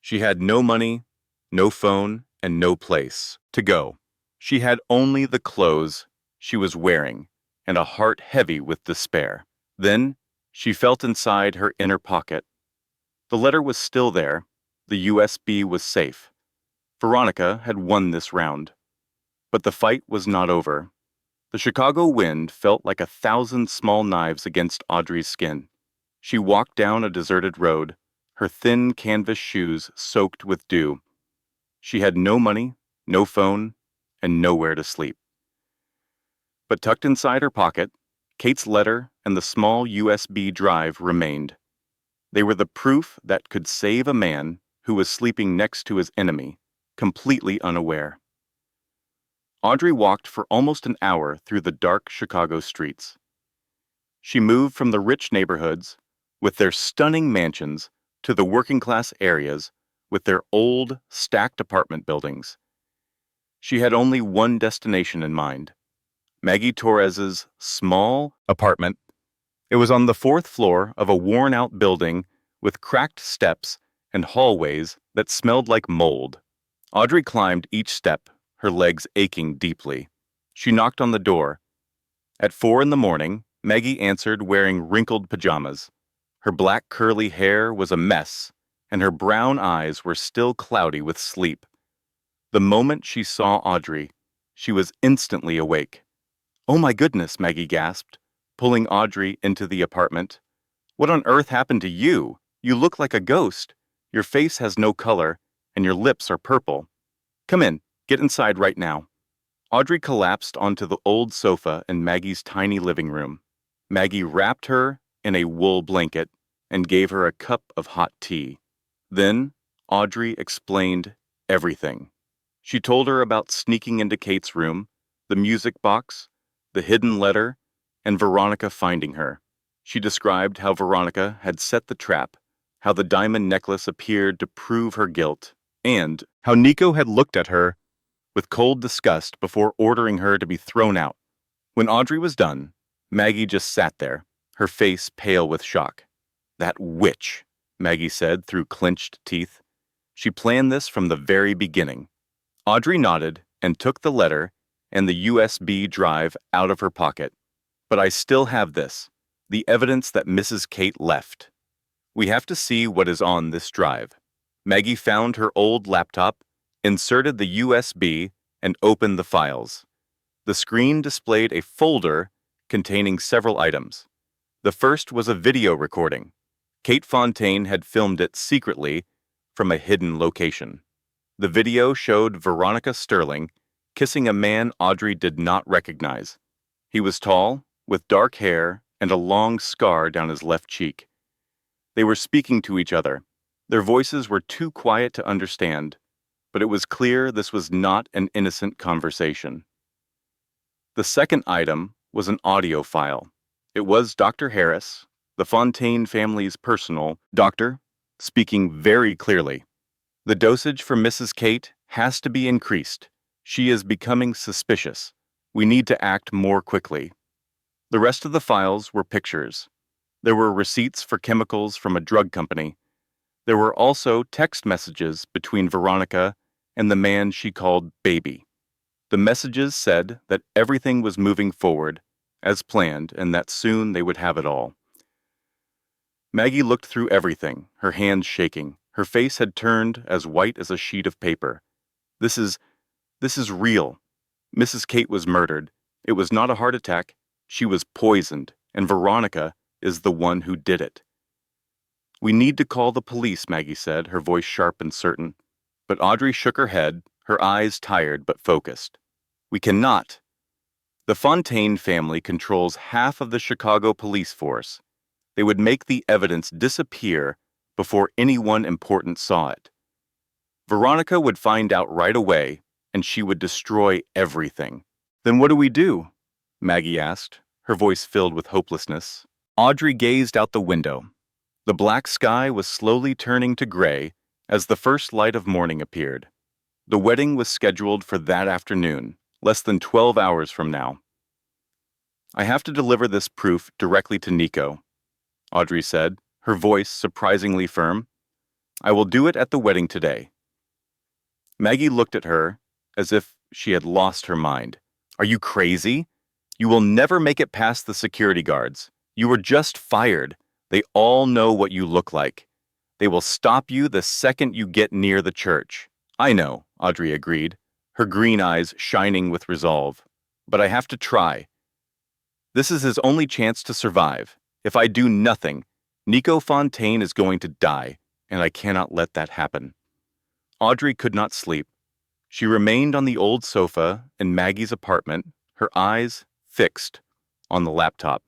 She had no money, no phone, and no place to go. She had only the clothes she was wearing and a heart heavy with despair. Then she felt inside her inner pocket. The letter was still there. The USB was safe. Veronica had won this round. But the fight was not over. The Chicago wind felt like 1,000 small knives against Audrey's skin. She walked down a deserted road, her thin canvas shoes soaked with dew. She had no money, no phone, and nowhere to sleep. But tucked inside her pocket, Kate's letter and the small USB drive remained. They were the proof that could save a man who was sleeping next to his enemy, completely unaware. Audrey walked for almost an hour through the dark Chicago streets. She moved from the rich neighborhoods, with their stunning mansions, to the working-class areas, with their old, stacked apartment buildings. She had only one destination in mind: Maggie Torres's small apartment. It was on the 4th floor of a worn-out building with cracked steps and hallways that smelled like mold. Audrey climbed each step, her legs aching deeply. She knocked on the door. At 4 a.m, Maggie answered wearing wrinkled pajamas. Her black curly hair was a mess, and her brown eyes were still cloudy with sleep. The moment she saw Audrey, she was instantly awake. "Oh my goodness," Maggie gasped, pulling Audrey into the apartment. "What on earth happened to you? You look like a ghost. Your face has no color, and your lips are purple. Come in, get inside right now." Audrey collapsed onto the old sofa in Maggie's tiny living room. Maggie wrapped her in a wool blanket and gave her a cup of hot tea. Then Audrey explained everything. She told her about sneaking into Kate's room, the music box, the hidden letter, and Veronica finding her. She described how Veronica had set the trap, how the diamond necklace appeared to prove her guilt, and how Nico had looked at her with cold disgust before ordering her to be thrown out. When Audrey was done, Maggie just sat there, her face pale with shock. "That witch," Maggie said through clenched teeth. "She planned this from the very beginning." Audrey nodded and took the letter and the USB drive out of her pocket. "But I still have this, the evidence that Mrs. Kate left. We have to see what is on this drive." Maggie found her old laptop, inserted the USB, and opened the files. The screen displayed a folder containing several items. The first was a video recording. Kate Fontaine had filmed it secretly from a hidden location. The video showed Veronica Sterling kissing a man Audrey did not recognize. He was tall, with dark hair and a long scar down his left cheek. They were speaking to each other. Their voices were too quiet to understand, but it was clear this was not an innocent conversation. The second item was an audio file. It was Dr. Harris, the Fontaine family's personal doctor, speaking very clearly. "The dosage for Mrs. Kate has to be increased. She is becoming suspicious. We need to act more quickly." The rest of the files were pictures. There were receipts for chemicals from a drug company. There were also text messages between Veronica and the man she called Baby. The messages said that everything was moving forward as planned and that soon they would have it all. Maggie looked through everything, her hands shaking. Her face had turned as white as a sheet of paper. This is real. Mrs. Kate was murdered. It was not a heart attack. She was poisoned, and Veronica is the one who did it." "We need to call the police," Maggie said, her voice sharp and certain. But Audrey shook her head, her eyes tired but focused. "We cannot. The Fontaine family controls half of the Chicago police force. They would make the evidence disappear before anyone important saw it. Veronica would find out right away, and she would destroy everything." "Then what do we do?" Maggie asked, her voice filled with hopelessness. Audrey gazed out the window. The black sky was slowly turning to gray as the first light of morning appeared. The wedding was scheduled for that afternoon, less than 12 hours from now. "I have to deliver this proof directly to Nico," Audrey said, her voice surprisingly firm. "I will do it at the wedding today." Maggie looked at her as if she had lost her mind. "Are you crazy? You will never make it past the security guards. You were just fired. They all know what you look like. They will stop you the second you get near the church." "I know," Audrey agreed, her green eyes shining with resolve. "But I have to try. This is his only chance to survive. If I do nothing, Nico Fontaine is going to die, and I cannot let that happen." Audrey could not sleep. She remained on the old sofa in Maggie's apartment, her eyes fixed on the laptop.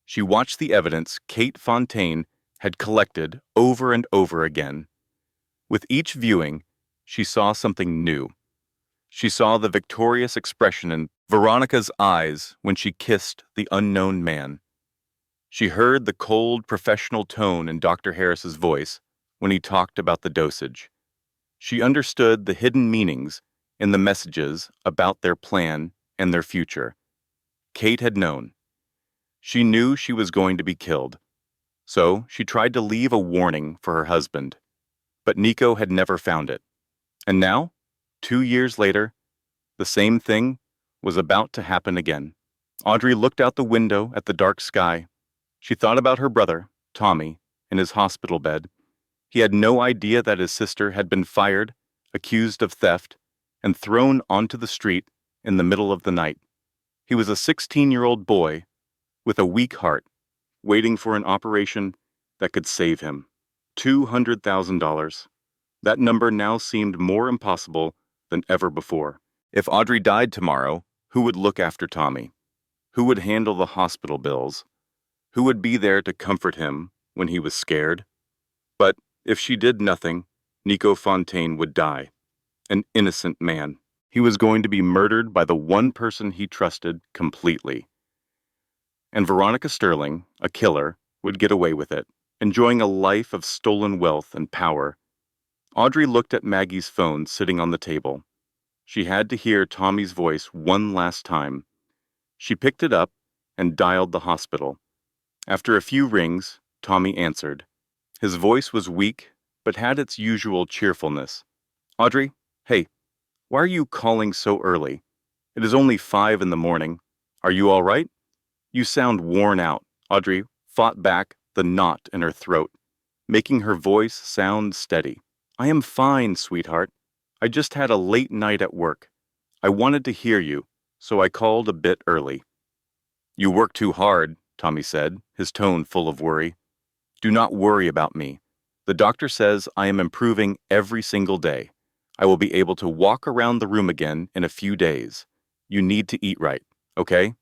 She watched the evidence Kate Fontaine had collected over and over again. With each viewing, she saw something new. She saw the victorious expression in Veronica's eyes when she kissed the unknown man. She heard the cold, professional tone in Dr. Harris's voice when he talked about the dosage. She understood the hidden meanings in the messages about their plan and their future. Kate had known. She knew she was going to be killed. So she tried to leave a warning for her husband. But Nico had never found it. And now, 2 years later, the same thing was about to happen again. Audrey looked out the window at the dark sky. She thought about her brother, Tommy, in his hospital bed. He had no idea that his sister had been fired, accused of theft, and thrown onto the street in the middle of the night. He was a 16-year-old boy with a weak heart, waiting for an operation that could save him. $200,000. That number now seemed more impossible than ever before. If Audrey died tomorrow, who would look after Tommy? Who would handle the hospital bills? Who would be there to comfort him when he was scared? But if she did nothing, Nico Fontaine would die. An innocent man. He was going to be murdered by the one person he trusted completely. And Veronica Sterling, a killer, would get away with it, enjoying a life of stolen wealth and power. Audrey looked at Maggie's phone sitting on the table. She had to hear Tommy's voice one last time. She picked it up and dialed the hospital. After a few rings, Tommy answered. His voice was weak, but had its usual cheerfulness. Audrey, hey, why are you calling so early? It is only 5 in the morning. Are you all right? You sound worn out. Audrey fought back the knot in her throat, making her voice sound steady. I am fine, sweetheart. I just had a late night at work. I wanted to hear you, so I called a bit early. You work too hard, Tommy said, his tone full of worry. Do not worry about me. The doctor says I am improving every single day. I will be able to walk around the room again in a few days. You need to eat right, okay?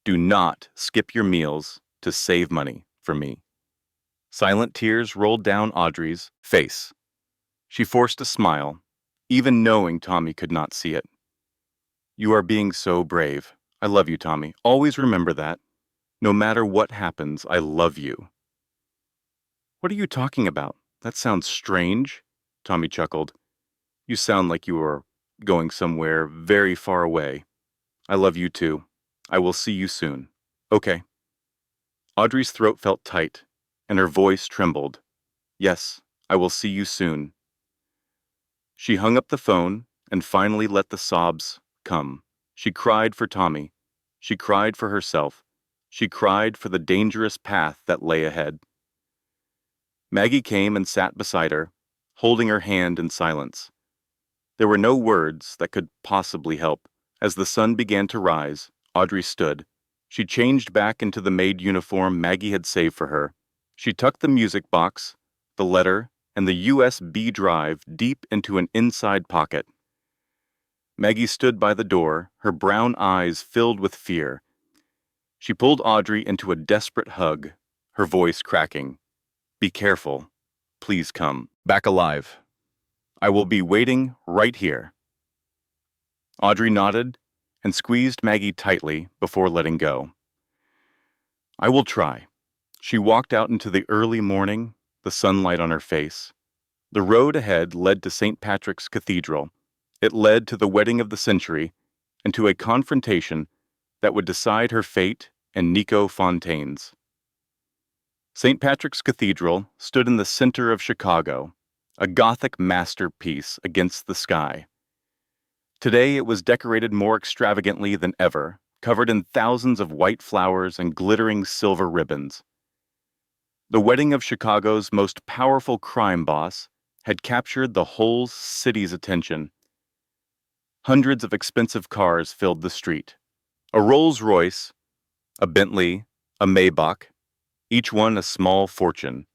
Do not skip your meals to save money for me. Silent tears rolled down Audrey's face. She forced a smile, even knowing Tommy could not see it. You are being so brave. I love you, Tommy. Always remember that. No matter what happens, I love you. What are you talking about? That sounds strange, Tommy chuckled. You sound like you are going somewhere very far away. I love you too. I will see you soon. Okay. Audrey's throat felt tight, and her voice trembled. Yes, I will see you soon. She hung up the phone and finally let the sobs come. She cried for Tommy. She cried for herself. She cried for the dangerous path that lay ahead. Maggie came and sat beside her, holding her hand in silence. There were no words that could possibly help. As the sun began to rise, Audrey stood. She changed back into the maid uniform Maggie had saved for her. She tucked the music box, the letter, and the USB drive deep into an inside pocket. Maggie stood by the door, her brown eyes filled with fear. She pulled Audrey into a desperate hug, her voice cracking. Be careful. Please come back alive. I will be waiting right here. Audrey nodded and squeezed Maggie tightly before letting go. I will try. She walked out into the early morning, the sunlight on her face. The road ahead led to St. Patrick's Cathedral. It led to the wedding of the century and to a confrontation that would decide her fate and Nico Fontaine's. St. Patrick's Cathedral stood in the center of Chicago, a Gothic masterpiece against the sky. Today it was decorated more extravagantly than ever, covered in thousands of white flowers and glittering silver ribbons. The wedding of Chicago's most powerful crime boss had captured the whole city's attention. Hundreds of expensive cars filled the street. A Rolls-Royce, a Bentley, a Maybach, each one a small fortune.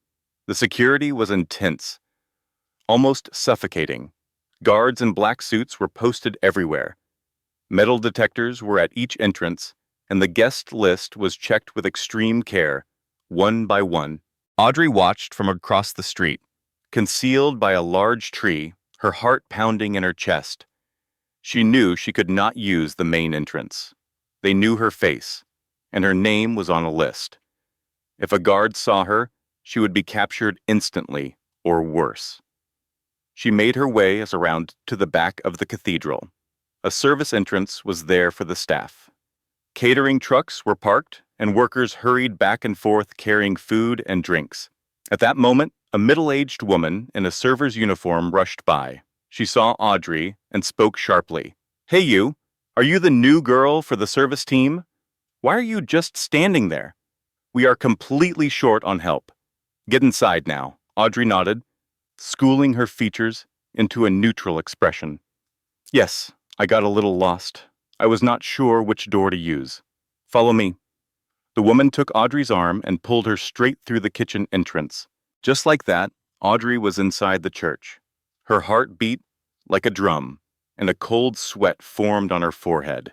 The security was intense, almost suffocating. Guards in black suits were posted everywhere. Metal detectors were at each entrance, and the guest list was checked with extreme care, one by one. Audrey watched from across the street, concealed by a large tree, her heart pounding in her chest. She knew she could not use the main entrance. They knew her face, and her name was on a list. If a guard saw her, she would be captured instantly, or worse. She made her way around to the back of the cathedral. A service entrance was there for the staff. Catering trucks were parked, and workers hurried back and forth carrying food and drinks. At that moment, a middle-aged woman in a server's uniform rushed by. She saw Audrey and spoke sharply. Hey you, are you the new girl for the service team? Why are you just standing there? We are completely short on help. Get inside now, Audrey nodded, schooling her features into a neutral expression. Yes, I got a little lost. I was not sure which door to use. Follow me. The woman took Audrey's arm and pulled her straight through the kitchen entrance. Just like that, Audrey was inside the church. Her heart beat like a drum, and a cold sweat formed on her forehead.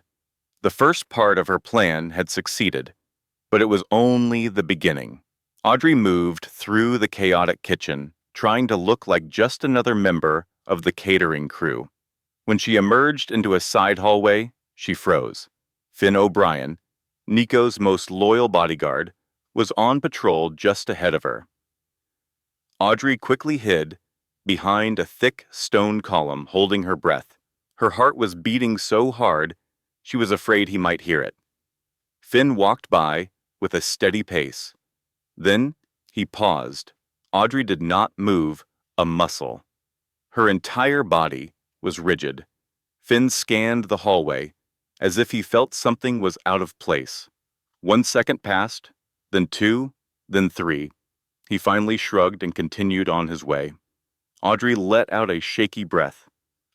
The first part of her plan had succeeded, but it was only the beginning. Audrey moved through the chaotic kitchen, trying to look like just another member of the catering crew. When she emerged into a side hallway, she froze. Finn O'Brien, Nico's most loyal bodyguard, was on patrol just ahead of her. Audrey quickly hid behind a thick stone column, holding her breath. Her heart was beating so hard, she was afraid he might hear it. Finn walked by with a steady pace. Then he paused. Audrey did not move a muscle. Her entire body was rigid. Finn scanned the hallway, as if he felt something was out of place. 1 second passed, then 2, then 3. He finally shrugged and continued on his way. Audrey let out a shaky breath.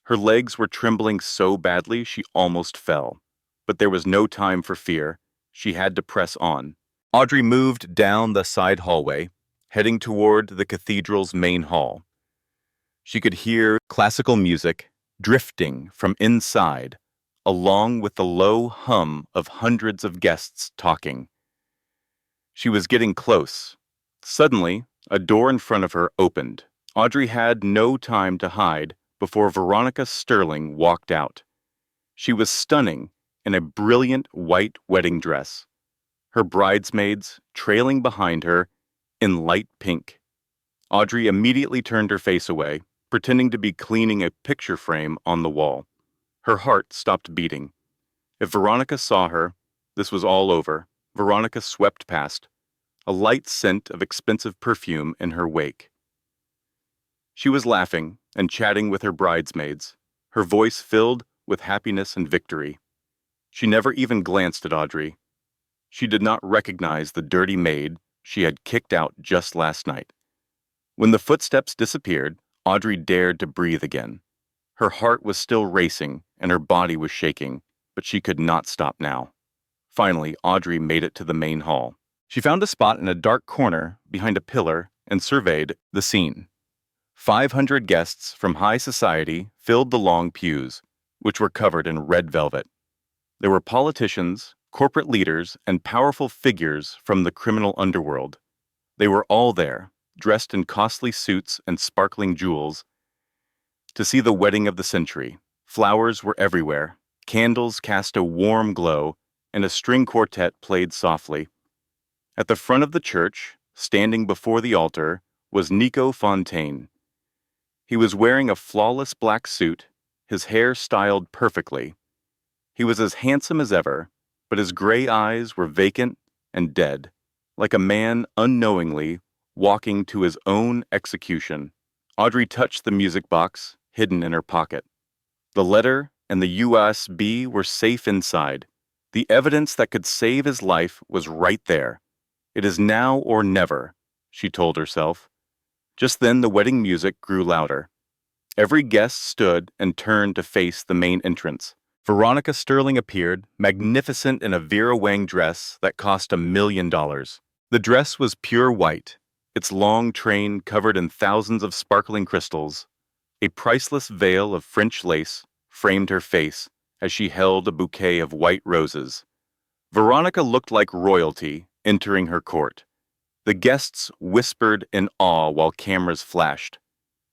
Her legs were trembling so badly she almost fell. But there was no time for fear. She had to press on. Audrey moved down the side hallway, heading toward the cathedral's main hall. She could hear classical music drifting from inside, along with the low hum of hundreds of guests talking. She was getting close. Suddenly, a door in front of her opened. Audrey had no time to hide before Veronica Sterling walked out. She was stunning in a brilliant white wedding dress, her bridesmaids trailing behind her in light pink. Audrey immediately turned her face away, pretending to be cleaning a picture frame on the wall. Her heart stopped beating. If Veronica saw her, this was all over. Veronica swept past, a light scent of expensive perfume in her wake. She was laughing and chatting with her bridesmaids, her voice filled with happiness and victory. She never even glanced at Audrey. She did not recognize the dirty maid she had kicked out just last night. When the footsteps disappeared, Audrey dared to breathe again. Her heart was still racing and her body was shaking, but she could not stop now. Finally, Audrey made it to the main hall. She found a spot in a dark corner behind a pillar and surveyed the scene. 500 guests from high society filled the long pews, which were covered in red velvet. There were politicians, corporate leaders, and powerful figures from the criminal underworld. They were all there, dressed in costly suits and sparkling jewels, to see the wedding of the century. Flowers were everywhere, candles cast a warm glow, and a string quartet played softly. At the front of the church, standing before the altar, was Nico Fontaine. He was wearing a flawless black suit, his hair styled perfectly. He was as handsome as ever, but his gray eyes were vacant and dead, like a man unknowingly walking to his own execution. Audrey touched the music box, hidden in her pocket. The letter and the USB were safe inside. The evidence that could save his life was right there. It is now or never, she told herself. Just then the wedding music grew louder. Every guest stood and turned to face the main entrance. Veronica Sterling appeared, magnificent in a Vera Wang dress that cost $1 million. The dress was pure white, its long train covered in thousands of sparkling crystals. A priceless veil of French lace framed her face as she held a bouquet of white roses. Veronica looked like royalty entering her court. The guests whispered in awe while cameras flashed.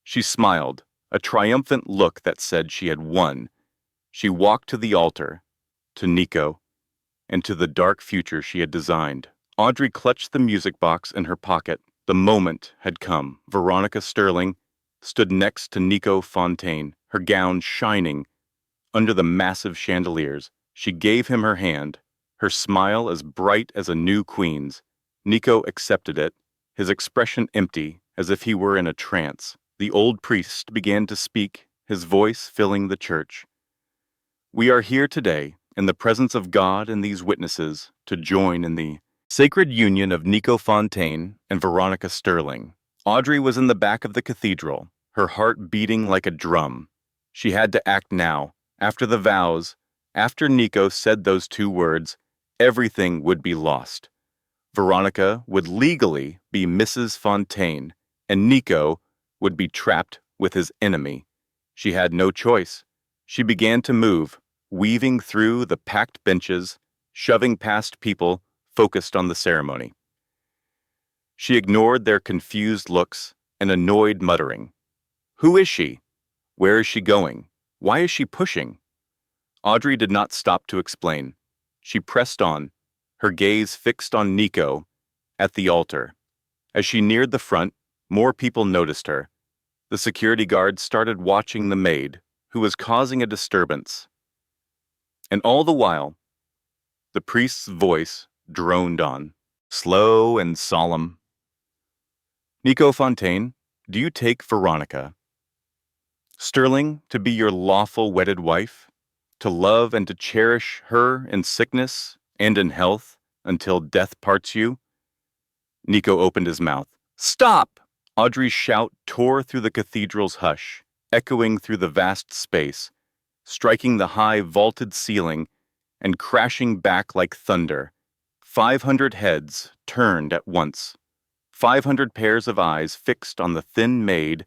She smiled, a triumphant look that said she had won. She walked to the altar, to Nico, and to the dark future she had designed. Audrey clutched the music box in her pocket. The moment had come. Veronica Sterling stood next to Nico Fontaine, her gown shining under the massive chandeliers. She gave him her hand, her smile as bright as a new queen's. Nico accepted it, his expression empty, as if he were in a trance. The old priest began to speak, his voice filling the church. We are here today, in the presence of God and these witnesses, to join in the Sacred union of Nico Fontaine and Veronica Sterling. Audrey was in the back of the cathedral, her heart beating like a drum. She had to act now. After the vows, after Nico said those two words, everything would be lost. Veronica would legally be Mrs. Fontaine, and Nico would be trapped with his enemy. She had no choice. She began to move, weaving through the packed benches, shoving past people focused on the ceremony. She ignored their confused looks and annoyed muttering. Who is she? Where is she going? Why is she pushing? Audrey did not stop to explain. She pressed on, her gaze fixed on Nico at the altar. As she neared the front, more people noticed her. The security guards started watching the maid, who was causing a disturbance. And all the while, the priest's voice droned on, slow and solemn. Nico Fontaine, do you take Veronica Sterling to be your lawful wedded wife, to love and to cherish her in sickness and in health until death parts you? Nico opened his mouth. Stop! Audrey's shout tore through the cathedral's hush, echoing through the vast space, striking the high vaulted ceiling and crashing back like thunder. 500 heads turned at once, 500 pairs of eyes fixed on the thin maid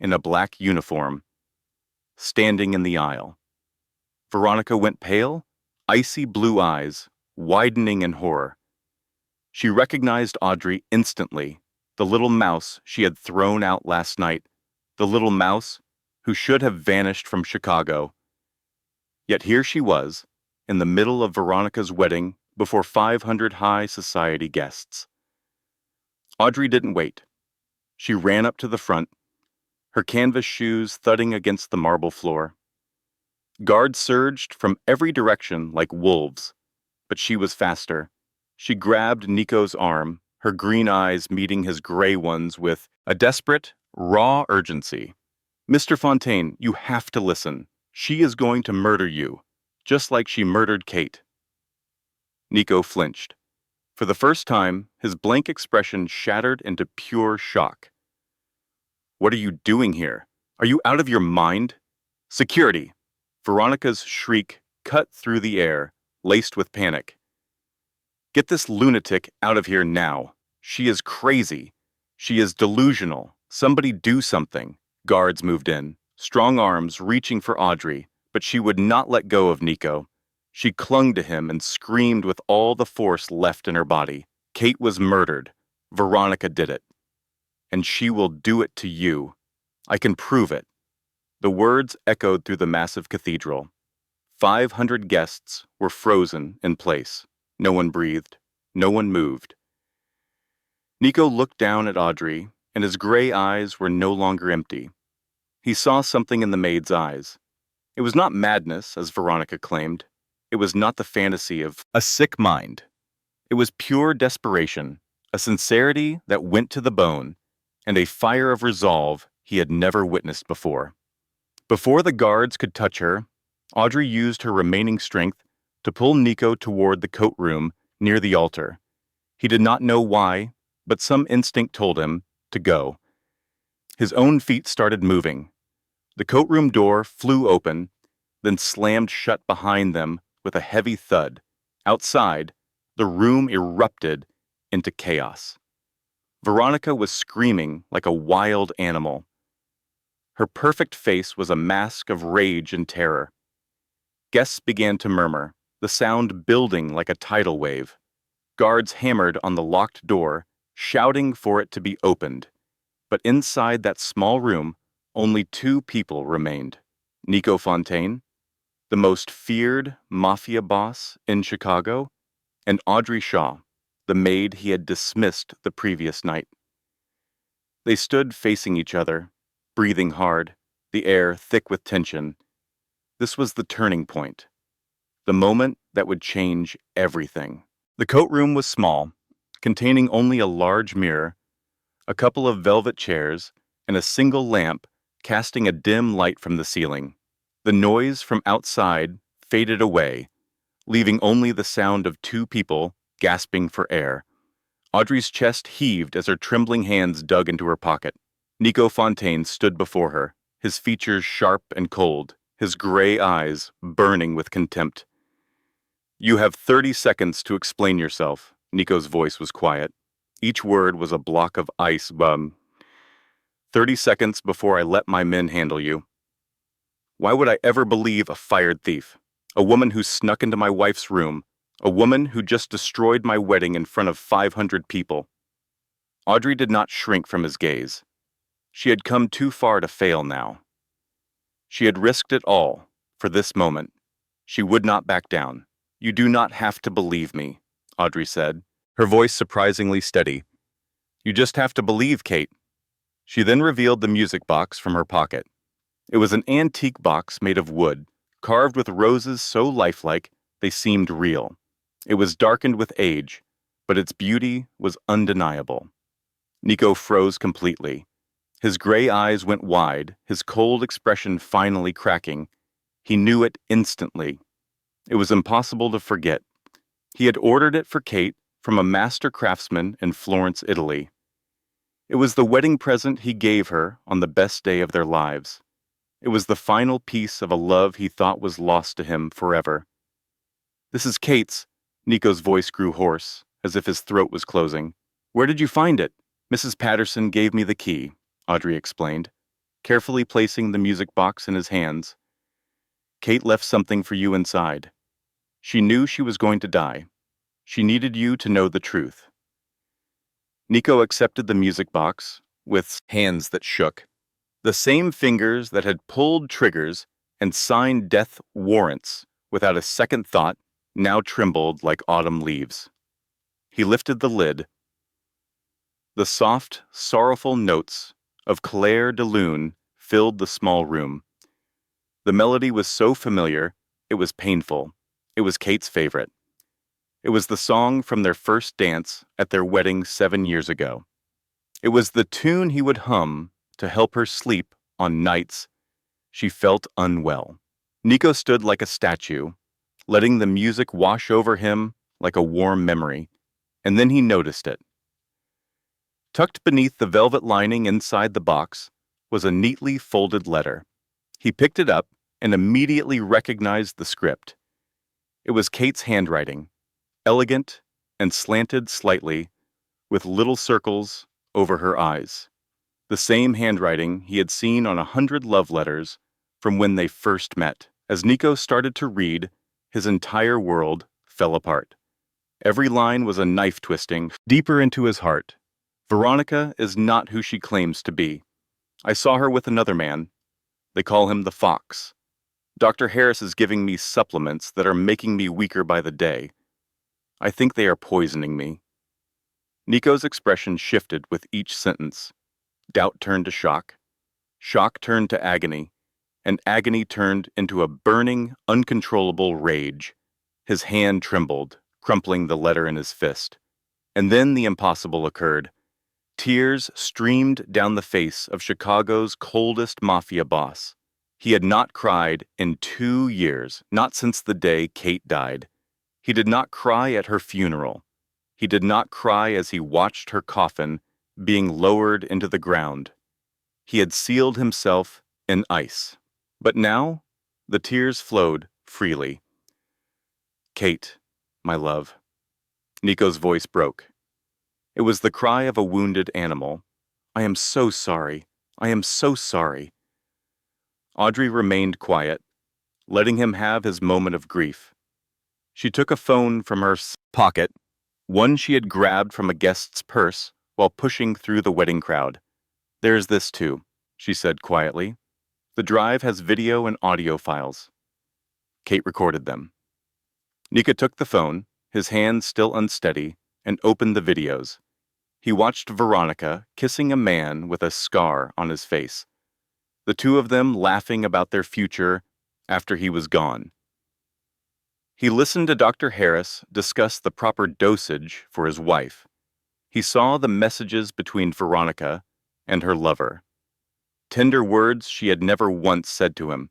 in a black uniform, standing in the aisle. Veronica went pale, icy blue eyes, widening in horror. She recognized Audrey instantly, the little mouse she had thrown out last night, the little mouse who should have vanished from Chicago. Yet here she was, in the middle of Veronica's wedding, before 500 high society guests. Audrey didn't wait. She ran up to the front, her canvas shoes thudding against the marble floor. Guards surged from every direction like wolves, but she was faster. She grabbed Nico's arm, her green eyes meeting his gray ones with a desperate, raw urgency. Mr. Fontaine, you have to listen. She is going to murder you, just like she murdered Kate. Nico flinched. For the first time, his blank expression shattered into pure shock. What are you doing here? Are you out of your mind? Security! Veronica's shriek cut through the air, laced with panic. Get this lunatic out of here now. She is crazy. She is delusional. Somebody do something. Guards moved in, strong arms reaching for Audrey, but she would not let go of Nico. She clung to him and screamed with all the force left in her body. Kate was murdered. Veronica did it. And she will do it to you. I can prove it. The words echoed through the massive cathedral. 500 guests were frozen in place. No one breathed. No one moved. Nico looked down at Audrey, and his gray eyes were no longer empty. He saw something in the maid's eyes. It was not madness, as Veronica claimed. It was not the fantasy of a sick mind. It was pure desperation, a sincerity that went to the bone, and a fire of resolve he had never witnessed before. Before the guards could touch her, Audrey used her remaining strength to pull Nico toward the coat room near the altar. He did not know why, but some instinct told him to go. His own feet started moving. The coat room door flew open, then slammed shut behind them with a heavy thud. Outside, the room erupted into chaos. Veronica was screaming like a wild animal. Her perfect face was a mask of rage and terror. Guests began to murmur, the sound building like a tidal wave. Guards hammered on the locked door, shouting for it to be opened. But inside that small room, only two people remained. Nico Fontaine, the most feared Mafia boss in Chicago, and Audrey Shaw, the maid he had dismissed the previous night. They stood facing each other, breathing hard, the air thick with tension. This was the turning point, the moment that would change everything. The coat room was small, containing only a large mirror, a couple of velvet chairs, and a single lamp casting a dim light from the ceiling. The noise from outside faded away, leaving only the sound of two people gasping for air. Audrey's chest heaved as her trembling hands dug into her pocket. Nico Fontaine stood before her, his features sharp and cold, his gray eyes burning with contempt. "You have 30 seconds to explain yourself." Nico's voice was quiet. Each word was a block of ice. 30 seconds before I let my men handle you. Why would I ever believe a fired thief? A woman who snuck into my wife's room. A woman who just destroyed my wedding in front of 500 people. Audrey did not shrink from his gaze. She had come too far to fail now. She had risked it all for this moment. She would not back down. "You do not have to believe me," Audrey said, her voice surprisingly steady. "You just have to believe, Kate." She then revealed the music box from her pocket. It was an antique box made of wood, carved with roses so lifelike they seemed real. It was darkened with age, but its beauty was undeniable. Nico froze completely. His gray eyes went wide, his cold expression finally cracking. He knew it instantly. It was impossible to forget. He had ordered it for Kate from a master craftsman in Florence, Italy. It was the wedding present he gave her on the best day of their lives. It was the final piece of a love he thought was lost to him forever. "This is Kate's." Nico's voice grew hoarse, as if his throat was closing. "Where did you find it?" "Mrs. Patterson gave me the key," Audrey explained, carefully placing the music box in his hands. "Kate left something for you inside. She knew she was going to die. She needed you to know the truth." Nico accepted the music box with hands that shook. The same fingers that had pulled triggers and signed death warrants without a second thought now trembled like autumn leaves. He lifted the lid. The soft, sorrowful notes of Claire de Lune filled the small room. The melody was so familiar, it was painful. It was Kate's favorite. It was the song from their first dance at their wedding 7 years ago. It was the tune he would hum to help her sleep on nights she felt unwell. Nico stood like a statue, letting the music wash over him like a warm memory, and then he noticed it. Tucked beneath the velvet lining inside the box was a neatly folded letter. He picked it up and immediately recognized the script. It was Kate's handwriting, elegant and slanted slightly, with little circles over her eyes. The same handwriting he had seen on 100 love letters from when they first met. As Nico started to read, his entire world fell apart. Every line was a knife twisting deeper into his heart. "Veronica is not who she claims to be. I saw her with another man. They call him the Fox. Dr. Harris is giving me supplements that are making me weaker by the day. I think they are poisoning me." Nico's expression shifted with each sentence. Doubt turned to shock. Shock turned to agony, and agony turned into a burning, uncontrollable rage. His hand trembled, crumpling the letter in his fist. And then the impossible occurred. Tears streamed down the face of Chicago's coldest mafia boss. He had not cried in 2 years, not since the day Kate died. He did not cry at her funeral. He did not cry as he watched her coffin being lowered into the ground. He had sealed himself in ice. But now, the tears flowed freely. "Kate, my love." Nico's voice broke. It was the cry of a wounded animal. "I am so sorry. I am so sorry." Audrey remained quiet, letting him have his moment of grief. She took a phone from her pocket, one she had grabbed from a guest's purse while pushing through the wedding crowd. "There's this too," she said quietly. "The drive has video and audio files." Kate recorded them. Nico took the phone, his hand still unsteady, and opened the videos. He watched Veronica kissing a man with a scar on his face, the two of them laughing about their future after he was gone. He listened to Dr. Harris discuss the proper dosage for his wife. He saw the messages between Veronica and her lover, tender words she had never once said to him.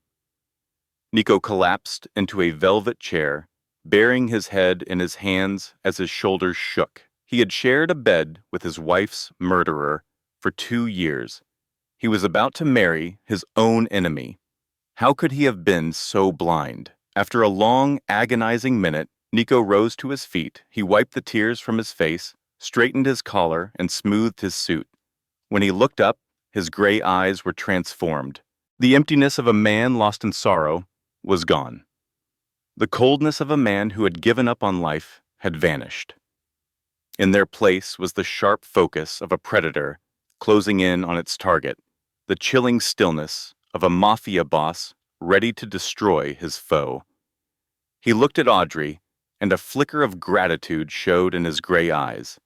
Nico collapsed into a velvet chair burying his head in his hands as his shoulders shook. He had shared a bed with his wife's murderer for 2 years. He was about to marry his own enemy. How could he have been so blind? After a long, agonizing minute, Nico rose to his feet. He wiped the tears from his face, straightened his collar, and smoothed his suit. When he looked up, his gray eyes were transformed. The emptiness of a man lost in sorrow was gone. The coldness of a man who had given up on life had vanished. In their place was the sharp focus of a predator closing in on its target, the chilling stillness of a mafia boss ready to destroy his foe. He looked at Audrey, and a flicker of gratitude showed in his gray eyes.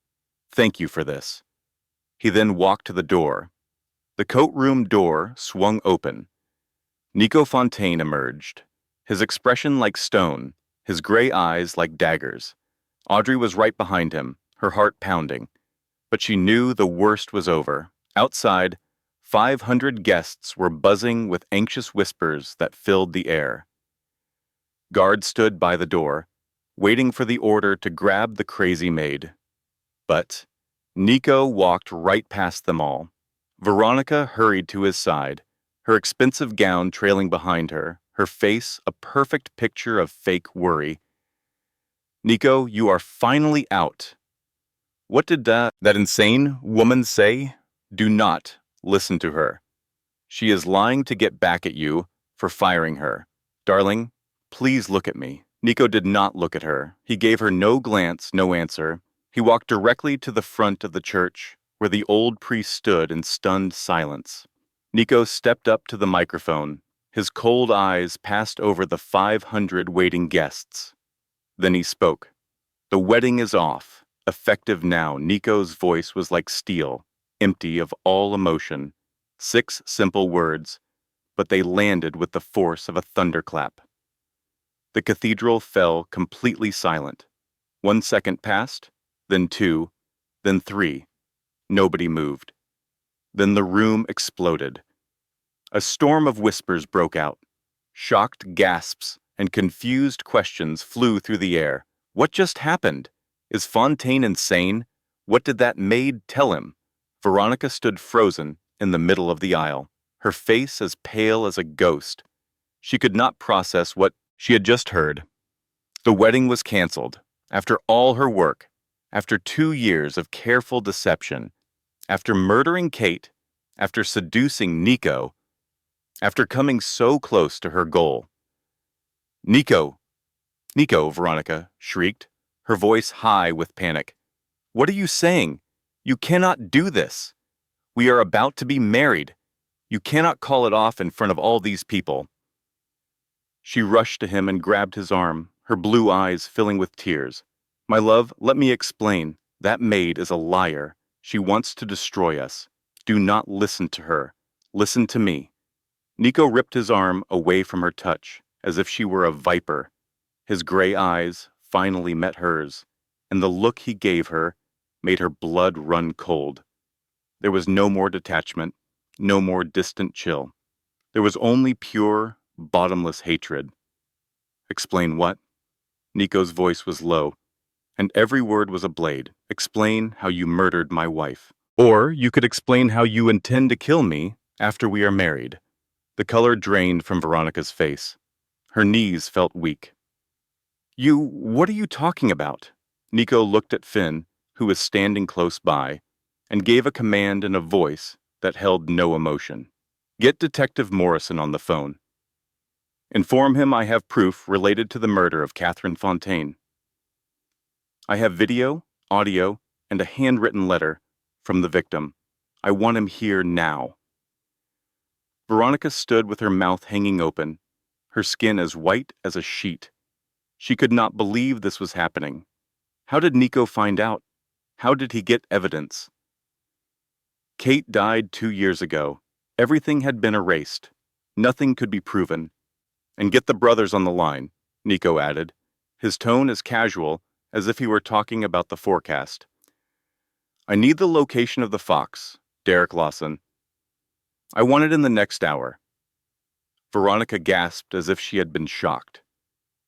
"Thank you for this." He then walked to the door. The coat room door swung open. Nico Fontaine emerged, his expression like stone, his gray eyes like daggers. Audrey was right behind him, her heart pounding. But she knew the worst was over. Outside, 500 guests were buzzing with anxious whispers that filled the air. Guards stood by the door, waiting for the order to grab the crazy maid. But Nico walked right past them all. Veronica hurried to his side, her expensive gown trailing behind her, her face a perfect picture of fake worry. "Nico, you are finally out." What did that insane woman say? Do not listen to her. She is lying to get back at you for firing her. Darling, please look at me. Nico did not look at her. He gave her no glance, no answer. He walked directly to the front of the church, where the old priest stood in stunned silence. Nico stepped up to the microphone. His cold eyes passed over the 500 waiting guests. Then he spoke. "The wedding is off. Effective now." Nico's voice was like steel, empty of all emotion. 6 simple words, but they landed with the force of a thunderclap. The cathedral fell completely silent. 1 second passed, then 2, then 3. Nobody moved. Then the room exploded. A storm of whispers broke out. Shocked gasps and confused questions flew through the air. What just happened? Is Fontaine insane? What did that maid tell him? Veronica stood frozen in the middle of the aisle, her face as pale as a ghost. She could not process what she had just heard. The wedding was canceled. After all her work, after 2 years of careful deception, after murdering Kate, after seducing Nico, after coming so close to her goal. "Nico! Nico!" Veronica shrieked, her voice high with panic. "What are you saying? You cannot do this. We are about to be married. You cannot call it off in front of all these people." She rushed to him and grabbed his arm, her blue eyes filling with tears. "My love, let me explain. That maid is a liar. She wants to destroy us. Do not listen to her. Listen to me." Nico ripped his arm away from her touch, as if she were a viper. His gray eyes finally met hers, and the look he gave her made her blood run cold. There was no more detachment, no more distant chill. There was only pure, bottomless hatred. "Explain what?" Nico's voice was low, and every word was a blade. "Explain how you murdered my wife. Or you could explain how you intend to kill me after we are married." The color drained from Veronica's face. Her knees felt weak. What are you talking about?" Nico looked at Finn, who was standing close by, and gave a command in a voice that held no emotion. "Get Detective Morrison on the phone. Inform him I have proof related to the murder of Catherine Fontaine. I have video, audio, and a handwritten letter from the victim. I want him here now." Veronica stood with her mouth hanging open, her skin as white as a sheet. She could not believe this was happening. How did Nico find out? How did he get evidence? Kate died 2 years ago. Everything had been erased. Nothing could be proven. "And get the brothers on the line," Nico added, his tone as casual as if he were talking about the forecast. "I need the location of the fox, Derek Lawson. I want it in the next hour." Veronica gasped as if she had been shocked.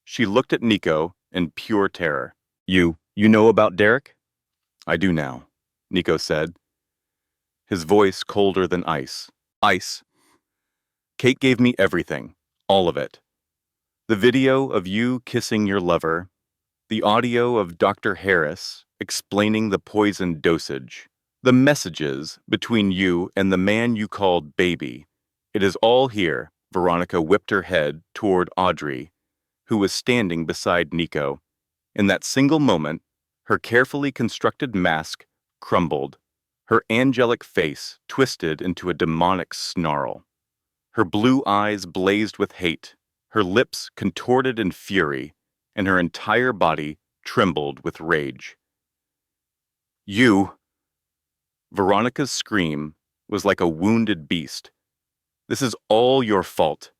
She looked at Nico, in pure terror. You know about Derek? I do now, Nico said, his voice colder than ice. Ice. Kate gave me everything, all of it. The video of you kissing your lover, the audio of Dr. Harris explaining the poison dosage, the messages between you and the man you called baby. It is all here. Veronica whipped her head toward Audrey, who was standing beside Nico. In that single moment, her carefully constructed mask crumbled, her angelic face twisted into a demonic snarl. Her blue eyes blazed with hate, her lips contorted in fury, and her entire body trembled with rage. You! Veronica's scream was like a wounded beast. This is all your fault.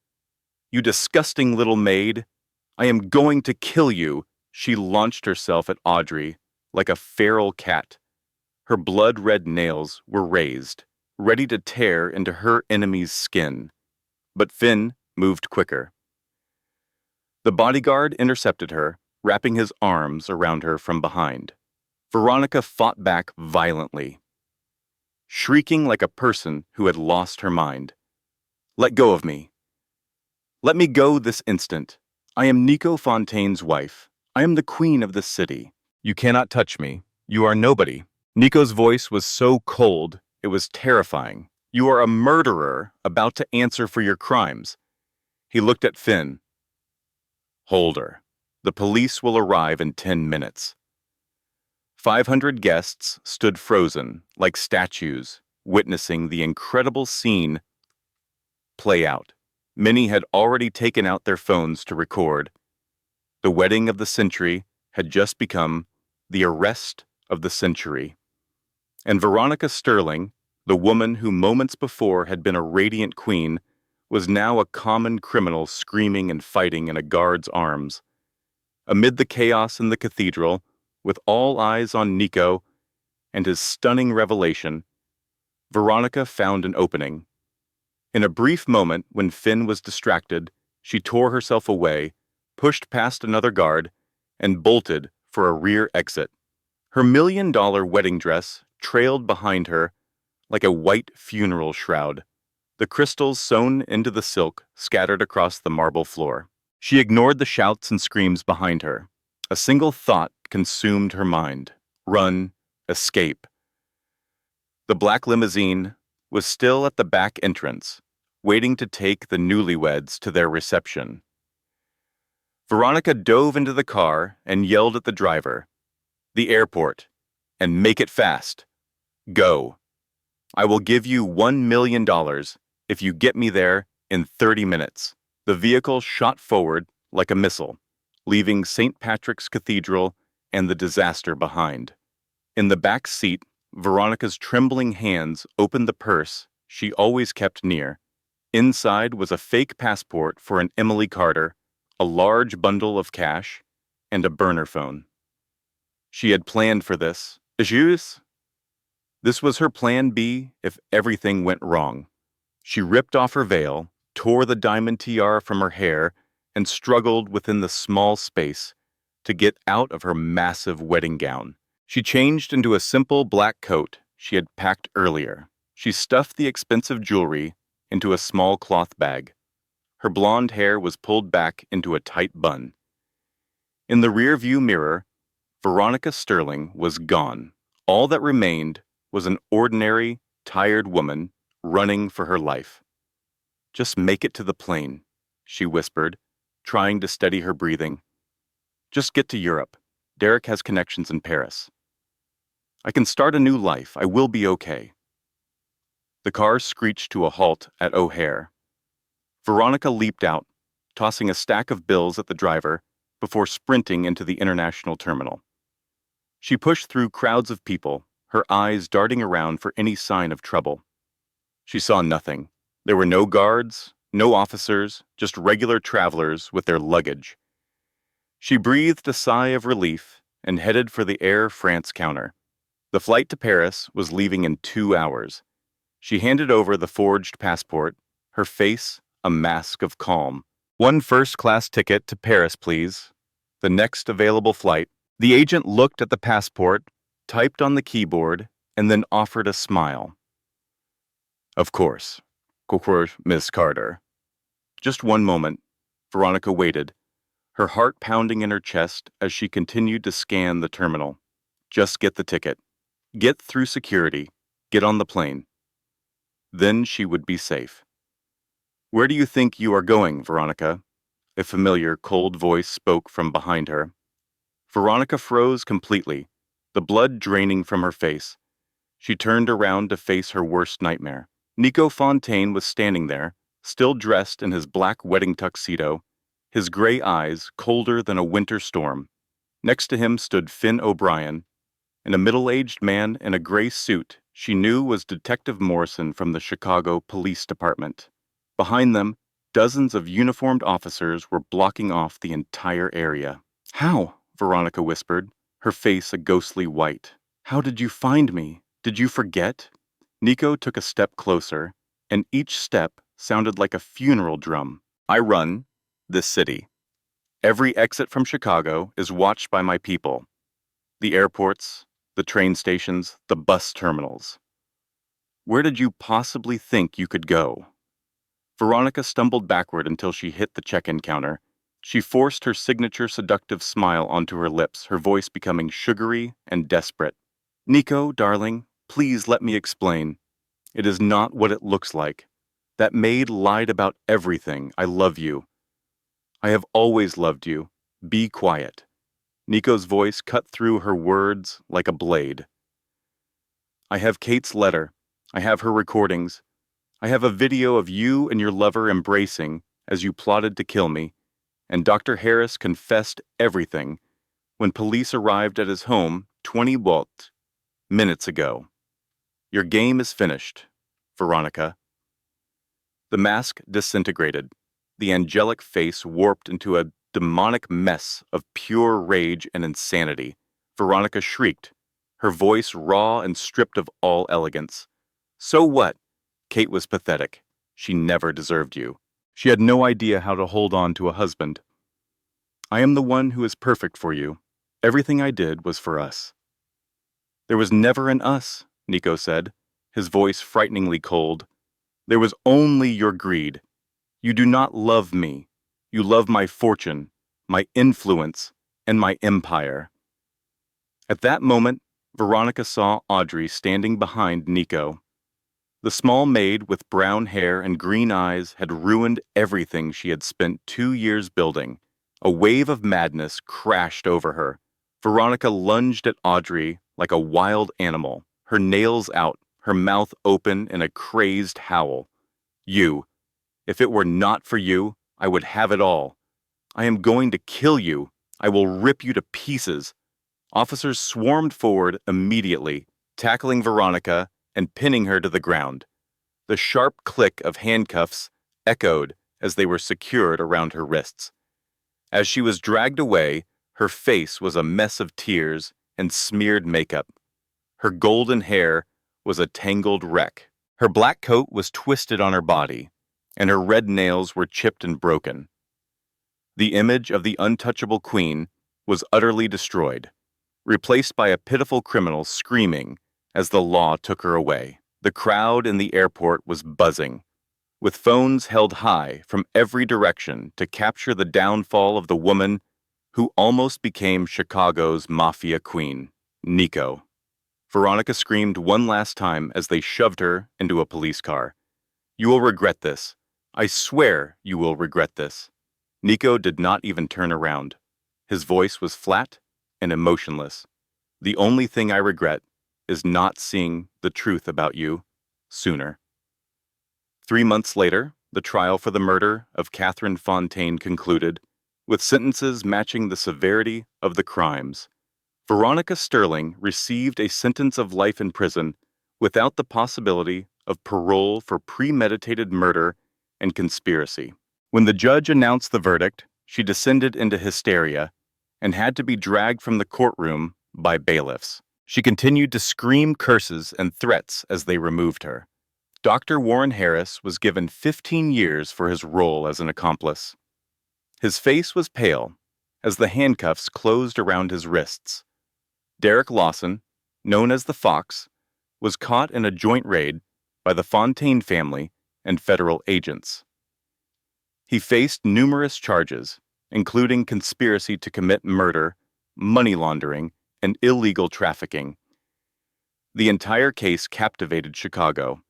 You disgusting little maid. I am going to kill you. She launched herself at Audrey like a feral cat. Her blood-red nails were raised, ready to tear into her enemy's skin. But Finn moved quicker. The bodyguard intercepted her, wrapping his arms around her from behind. Veronica fought back violently, shrieking like a person who had lost her mind. Let go of me. Let me go this instant. I am Nico Fontaine's wife. I am the queen of this city. You cannot touch me. You are nobody. Nico's voice was so cold, it was terrifying. You are a murderer about to answer for your crimes. He looked at Finn. Hold her. The police will arrive in 10 minutes. 500 guests stood frozen, like statues, witnessing the incredible scene play out. Many had already taken out their phones to record. The wedding of the century had just become the arrest of the century. And Veronica Sterling, the woman who moments before had been a radiant queen, was now a common criminal screaming and fighting in a guard's arms. Amid the chaos in the cathedral, with all eyes on Nico and his stunning revelation, Veronica found an opening. In a brief moment when Finn was distracted, she tore herself away, pushed past another guard, and bolted for a rear exit. Her $1 million wedding dress trailed behind her like a white funeral shroud, the crystals sewn into the silk scattered across the marble floor. She ignored the shouts and screams behind her. A single thought consumed her mind. Run, escape. The black limousine was still at the back entrance, waiting to take the newlyweds to their reception. Veronica dove into the car and yelled at the driver, "The airport, and make it fast. Go. I will give you $1 million if you get me there in 30 minutes. The vehicle shot forward like a missile, leaving St. Patrick's Cathedral and the disaster behind. In the back seat, Veronica's trembling hands opened the purse she always kept near. Inside was a fake passport for an Emily Carter, a large bundle of cash, and a burner phone. She had planned for this. This was her plan B if everything went wrong. She ripped off her veil, tore the diamond tiara from her hair, and struggled within the small space to get out of her massive wedding gown. She changed into a simple black coat she had packed earlier. She stuffed the expensive jewelry into a small cloth bag. Her blonde hair was pulled back into a tight bun. In the rear-view mirror, Veronica Sterling was gone. All that remained was an ordinary, tired woman running for her life. Just make it to the plane, she whispered, trying to steady her breathing. Just get to Europe. Derek has connections in Paris. I can start a new life. I will be okay. The car screeched to a halt at O'Hare. Veronica leaped out, tossing a stack of bills at the driver before sprinting into the international terminal. She pushed through crowds of people, her eyes darting around for any sign of trouble. She saw nothing. There were no guards, no officers, just regular travelers with their luggage. She breathed a sigh of relief and headed for the Air France counter. The flight to Paris was leaving in 2 hours. She handed over the forged passport, her face a mask of calm. "One first-class ticket to Paris, please." The next available flight. The agent looked at the passport, typed on the keyboard, and then offered a smile. Of course, Miss Carter. Just one moment. Veronica waited, her heart pounding in her chest as she continued to scan the terminal. Just get the ticket. Get through security. Get on the plane. Then she would be safe. Where do you think you are going, Veronica? A familiar, cold voice spoke from behind her. Veronica froze completely, the blood draining from her face. She turned around to face her worst nightmare. Nico Fontaine was standing there, still dressed in his black wedding tuxedo, his gray eyes colder than a winter storm. Next to him stood Finn O'Brien, and a middle-aged man in a gray suit she knew was Detective Morrison from the Chicago Police Department. Behind them, dozens of uniformed officers were blocking off the entire area. "How?" Veronica whispered, her face a ghostly white. "How did you find me? Did you forget?" Nico took a step closer, and each step sounded like a funeral drum. "I run this city. Every exit from Chicago is watched by my people. The airports, the train stations, the bus terminals. Where did you possibly think you could go?" Veronica stumbled backward until she hit the check-in counter. She forced her signature seductive smile onto her lips, her voice becoming sugary and desperate. "Nico, darling, please let me explain. It is not what it looks like. That maid lied about everything. I love you. I have always loved you. Be quiet." Nico's voice cut through her words like a blade. "I have Kate's letter. I have her recordings. I have a video of you and your lover embracing as you plotted to kill me, and Dr. Harris confessed everything when police arrived at his home 20 minutes ago. Your game is finished, Veronica." The mask disintegrated. The angelic face warped into a demonic mess of pure rage and insanity. Veronica shrieked, her voice raw and stripped of all elegance. "So what?" Kate was pathetic. "She never deserved you. She had no idea how to hold on to a husband. I am the one who is perfect for you. Everything I did was for us." "There was never an us," Nico said, his voice frighteningly cold. "There was only your greed. You do not love me. You love my fortune, my influence, and my empire." At that moment, Veronica saw Audrey standing behind Nico. The small maid with brown hair and green eyes had ruined everything she had spent 2 years building. A wave of madness crashed over her. Veronica lunged at Audrey like a wild animal, her nails out, her mouth open in a crazed howl. "You. If it were not for you, I would have it all. I am going to kill you. I will rip you to pieces." Officers swarmed forward immediately, tackling Veronica and pinning her to the ground. The sharp click of handcuffs echoed as they were secured around her wrists. As she was dragged away, her face was a mess of tears and smeared makeup. Her golden hair was a tangled wreck. Her black coat was twisted on her body, and her red nails were chipped and broken. The image of the untouchable queen was utterly destroyed, replaced by a pitiful criminal screaming as the law took her away. The crowd in the airport was buzzing, with phones held high from every direction to capture the downfall of the woman who almost became Chicago's Mafia queen, Nico. Veronica screamed one last time as they shoved her into a police car. "You will regret this. I swear you will regret this." Nico did not even turn around. His voice was flat and emotionless. "The only thing I regret is not seeing the truth about you sooner." 3 months later, the trial for the murder of Catherine Fontaine concluded, with sentences matching the severity of the crimes. Veronica Sterling received a sentence of life in prison without the possibility of parole for premeditated murder and conspiracy. When the judge announced the verdict, she descended into hysteria and had to be dragged from the courtroom by bailiffs. She continued to scream curses and threats as they removed her. Dr. Warren Harris was given 15 years for his role as an accomplice. His face was pale, as the handcuffs closed around his wrists. Derek Lawson, known as the Fox, was caught in a joint raid by the Fontaine family and federal agents. He faced numerous charges, including conspiracy to commit murder, money laundering, and illegal trafficking. The entire case captivated Chicago,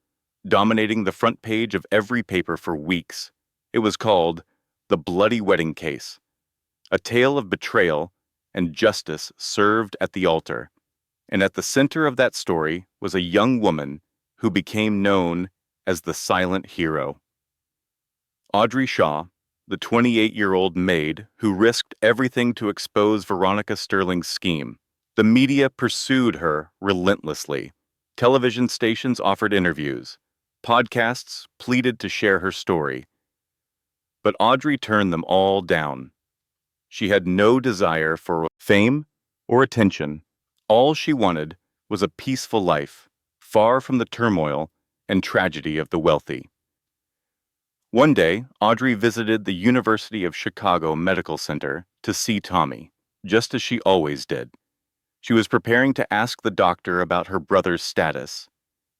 dominating the front page of every paper for weeks. It was called the Bloody Wedding Case, a tale of betrayal and justice served at the altar. And at the center of that story was a young woman who became known as the silent hero. Audrey Shaw, the 28-year-old maid who risked everything to expose Veronica Sterling's scheme. The media pursued her relentlessly. Television stations offered interviews. Podcasts pleaded to share her story. But Audrey turned them all down. She had no desire for fame or attention. All she wanted was a peaceful life, far from the turmoil and tragedy of the wealthy. One day, Audrey visited the University of Chicago Medical Center to see Tommy, just as she always did. She was preparing to ask the doctor about her brother's status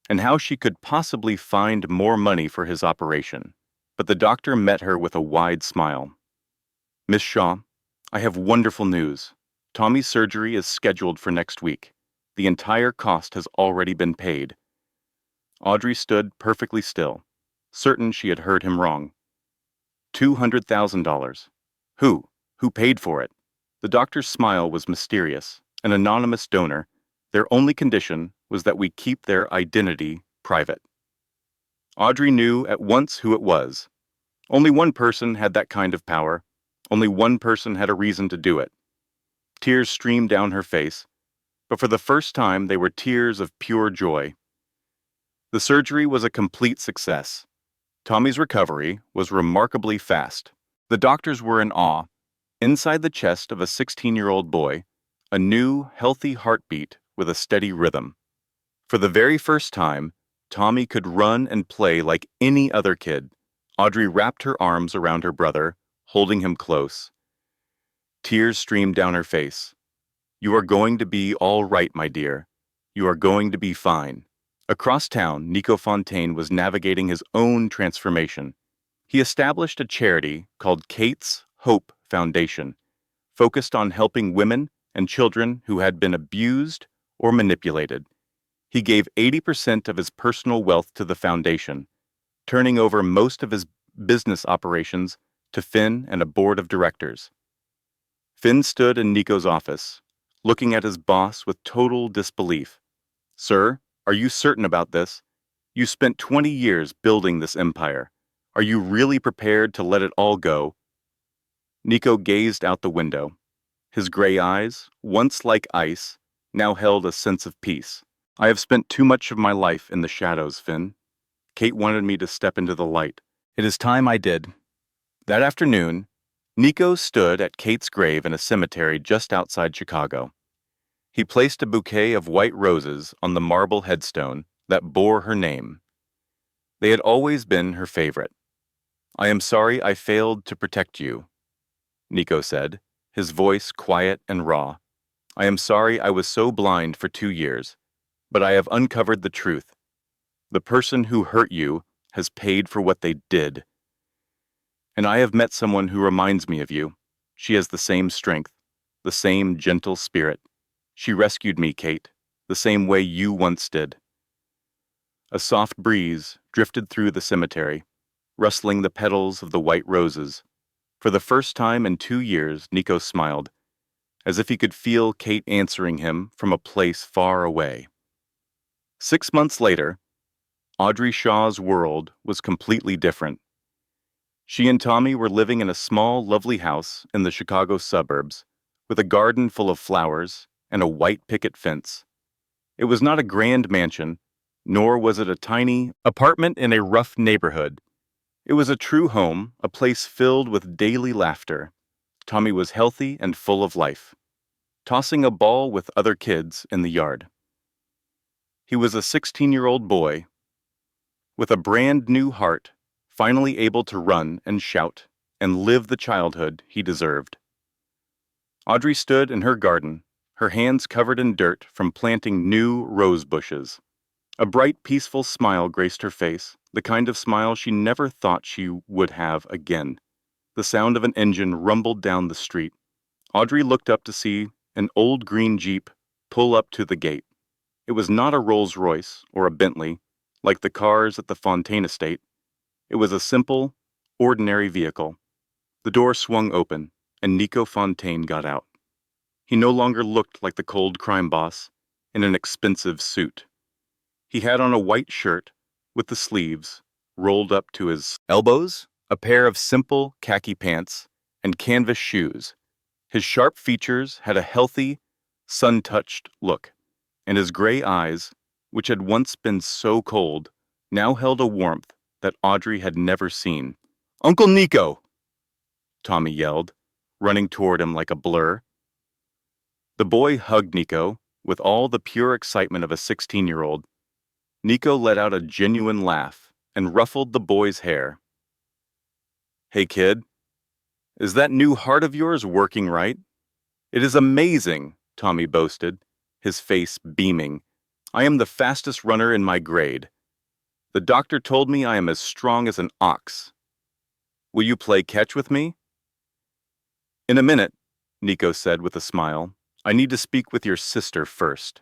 and how she could possibly find more money for his operation. But the doctor met her with a wide smile. "Miss Shaw, I have wonderful news. Tommy's surgery is scheduled for next week. The entire cost has already been paid." Audrey stood perfectly still, certain she had heard him wrong. $200,000. Who? Who paid for it? The doctor's smile was mysterious. An anonymous donor. Their only condition was that we keep their identity private. Audrey knew at once who it was. Only one person had that kind of power. Only one person had a reason to do it. Tears streamed down her face, but for the first time they were tears of pure joy. The surgery was a complete success. Tommy's recovery was remarkably fast. The doctors were in awe. Inside the chest of a 16-year-old boy, a new, healthy heartbeat with a steady rhythm. For the very first time, Tommy could run and play like any other kid. Audrey wrapped her arms around her brother, holding him close. Tears streamed down her face. "You are going to be all right, my dear. You are going to be fine." Across town, Nico Fontaine was navigating his own transformation. He established a charity called Kate's Hope Foundation, focused on helping women and children who had been abused or manipulated. He gave 80% of his personal wealth to the foundation, turning over most of his business operations to Finn and a board of directors. Finn stood in Nico's office, looking at his boss with total disbelief. "Sir, are you certain about this? You spent 20 years building this empire. Are you really prepared to let it all go?" Nico gazed out the window. His gray eyes, once like ice, now held a sense of peace. "I have spent too much of my life in the shadows, Finn. Kate wanted me to step into the light. It is time I did." That afternoon, Nico stood at Kate's grave in a cemetery just outside Chicago. He placed a bouquet of white roses on the marble headstone that bore her name. They had always been her favorite. "I am sorry I failed to protect you," Nico said, his voice quiet and raw. "I am sorry I was so blind for 2 years, but I have uncovered the truth. The person who hurt you has paid for what they did. And I have met someone who reminds me of you. She has the same strength, the same gentle spirit. She rescued me, Kate, the same way you once did." A soft breeze drifted through the cemetery, rustling the petals of the white roses. For the first time in 2 years, Nico smiled, as if he could feel Kate answering him from a place far away. 6 months later, Audrey Shaw's world was completely different. She and Tommy were living in a small, lovely house in the Chicago suburbs, with a garden full of flowers and a white picket fence. It was not a grand mansion, nor was it a tiny apartment in a rough neighborhood. It was a true home, a place filled with daily laughter. Tommy was healthy and full of life, tossing a ball with other kids in the yard. He was a 16-year-old boy with a brand new heart, finally able to run and shout and live the childhood he deserved. Audrey stood in her garden, her hands covered in dirt from planting new rose bushes. A bright, peaceful smile graced her face, the kind of smile she never thought she would have again. The sound of an engine rumbled down the street. Audrey looked up to see an old green Jeep pull up to the gate. It was not a Rolls-Royce or a Bentley, like the cars at the Fontaine estate. It was a simple, ordinary vehicle. The door swung open, and Nico Fontaine got out. He no longer looked like the cold crime boss in an expensive suit. He had on a white shirt with the sleeves rolled up to his elbows, a pair of simple khaki pants, and canvas shoes. His sharp features had a healthy, sun-touched look, and his gray eyes, which had once been so cold, now held a warmth that Audrey had never seen. "Uncle Nico!" Tommy yelled, running toward him like a blur. The boy hugged Nico with all the pure excitement of a 16-year-old. Nico let out a genuine laugh and ruffled the boy's hair. "Hey, kid, is that new heart of yours working right?" "It is amazing," Tommy boasted, his face beaming. "I am the fastest runner in my grade. The doctor told me I am as strong as an ox. Will you play catch with me?" "In a minute," Nico said with a smile. "I need to speak with your sister first."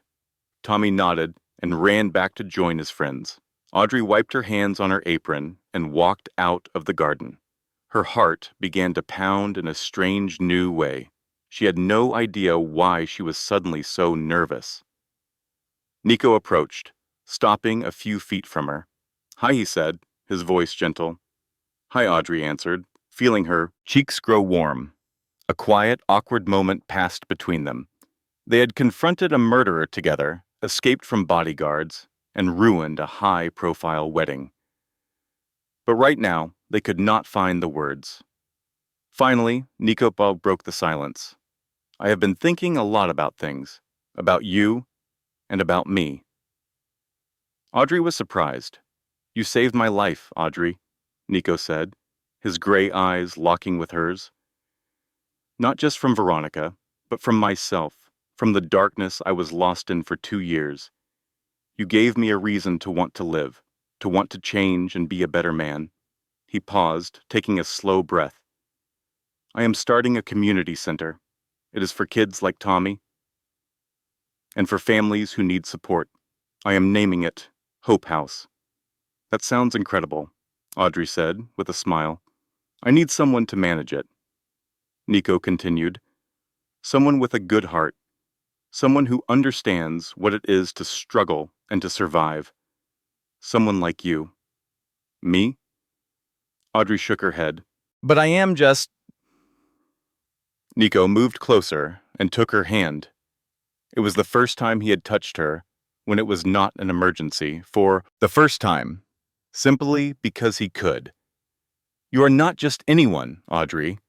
Tommy nodded and ran back to join his friends. Audrey wiped her hands on her apron and walked out of the garden. Her heart began to pound in a strange new way. She had no idea why she was suddenly so nervous. Nico approached, stopping a few feet from her. "Hi," he said, his voice gentle. "Hi," Audrey answered, feeling her cheeks grow warm. A quiet, awkward moment passed between them. They had confronted a murderer together, escaped from bodyguards, and ruined a high-profile wedding. But right now, they could not find the words. Finally, Nico broke the silence. "I have been thinking a lot about things, about you, and about me." Audrey was surprised. "You saved my life, Audrey," Nico said, his gray eyes locking with hers. "Not just from Veronica, but from myself, from the darkness I was lost in for 2 years. You gave me a reason to want to live, to want to change and be a better man." He paused, taking a slow breath. "I am starting a community center. It is for kids like Tommy, and for families who need support. I am naming it Hope House." "That sounds incredible," Audrey said, with a smile. "I need someone to manage it." Nico continued. "Someone with a good heart. Someone who understands what it is to struggle and to survive. Someone like you." "Me?" Audrey shook her head. "But I am just—" Nico moved closer and took her hand. It was the first time he had touched her when it was not an emergency, for the first time, simply because he could. "You are not just anyone, Audrey.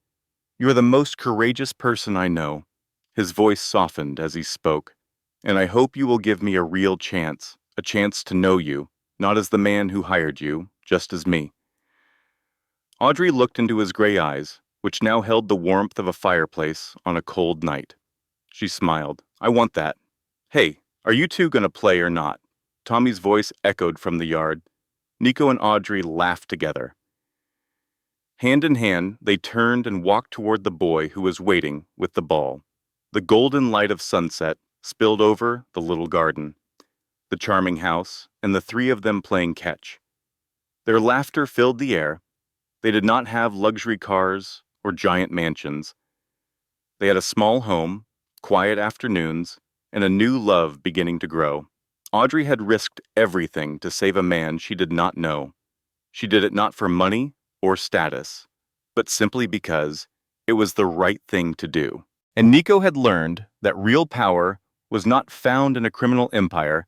You are the most courageous person I know." His voice softened as he spoke. "And I hope you will give me a real chance, a chance to know you, not as the man who hired you, just as me." Audrey looked into his gray eyes, which now held the warmth of a fireplace on a cold night. She smiled. "I want that. Hey, are you two gonna play or not?" Tommy's voice echoed from the yard. Nico and Audrey laughed together. Hand in hand, they turned and walked toward the boy who was waiting with the ball. The golden light of sunset spilled over the little garden, the charming house, and the three of them playing catch. Their laughter filled the air. They did not have luxury cars or giant mansions. They had a small home, quiet afternoons, and a new love beginning to grow. Audrey had risked everything to save a man she did not know. She did it not for money or status, but simply because it was the right thing to do. And Nico had learned that real power was not found in a criminal empire,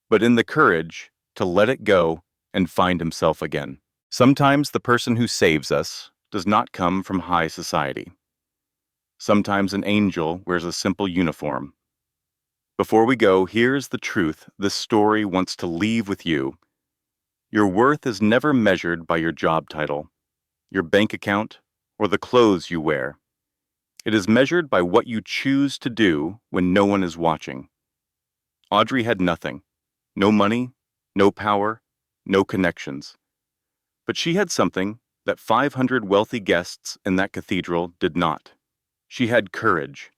but in the courage to let it go and find himself again. Sometimes the person who saves us does not come from high society. Sometimes an angel wears a simple uniform. Before we go, here's the truth this story wants to leave with you. Your worth is never measured by your job title, your bank account, or the clothes you wear. It is measured by what you choose to do when no one is watching. Audrey had nothing. No money, no power, no connections. But she had something that 500 wealthy guests in that cathedral did not. She had courage.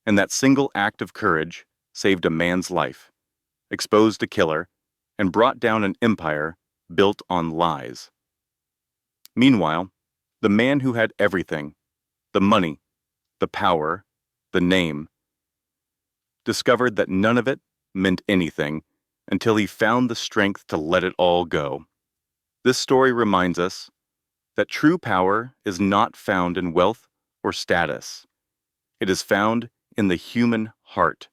And that single act of courage saved a man's life, exposed a killer, and brought down an empire built on lies. Meanwhile, the man who had everything, the money, the power, the name, discovered that none of it meant anything until he found the strength to let it all go. This story reminds us that true power is not found in wealth or status. It is found in the human heart.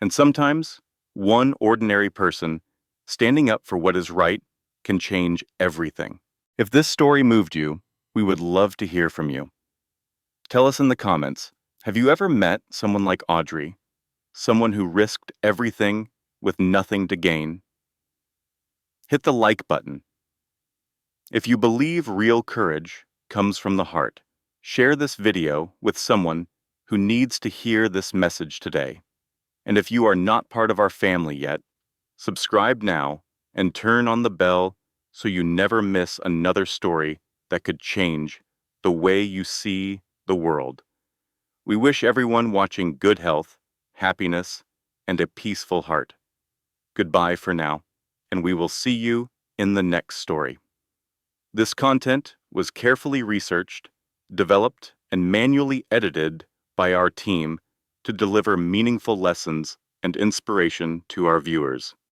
And sometimes, one ordinary person standing up for what is right can change everything. If this story moved you, we would love to hear from you. Tell us in the comments, have you ever met someone like Audrey? Someone who risked everything with nothing to gain? Hit the like button. If you believe real courage comes from the heart, share this video with someone who needs to hear this message today. And if you are not part of our family yet, subscribe now and turn on the bell so you never miss another story that could change the way you see the world. We wish everyone watching good health, happiness, and a peaceful heart. Goodbye for now, and we will see you in the next story. This content was carefully researched, developed, and manually edited by our team to deliver meaningful lessons and inspiration to our viewers.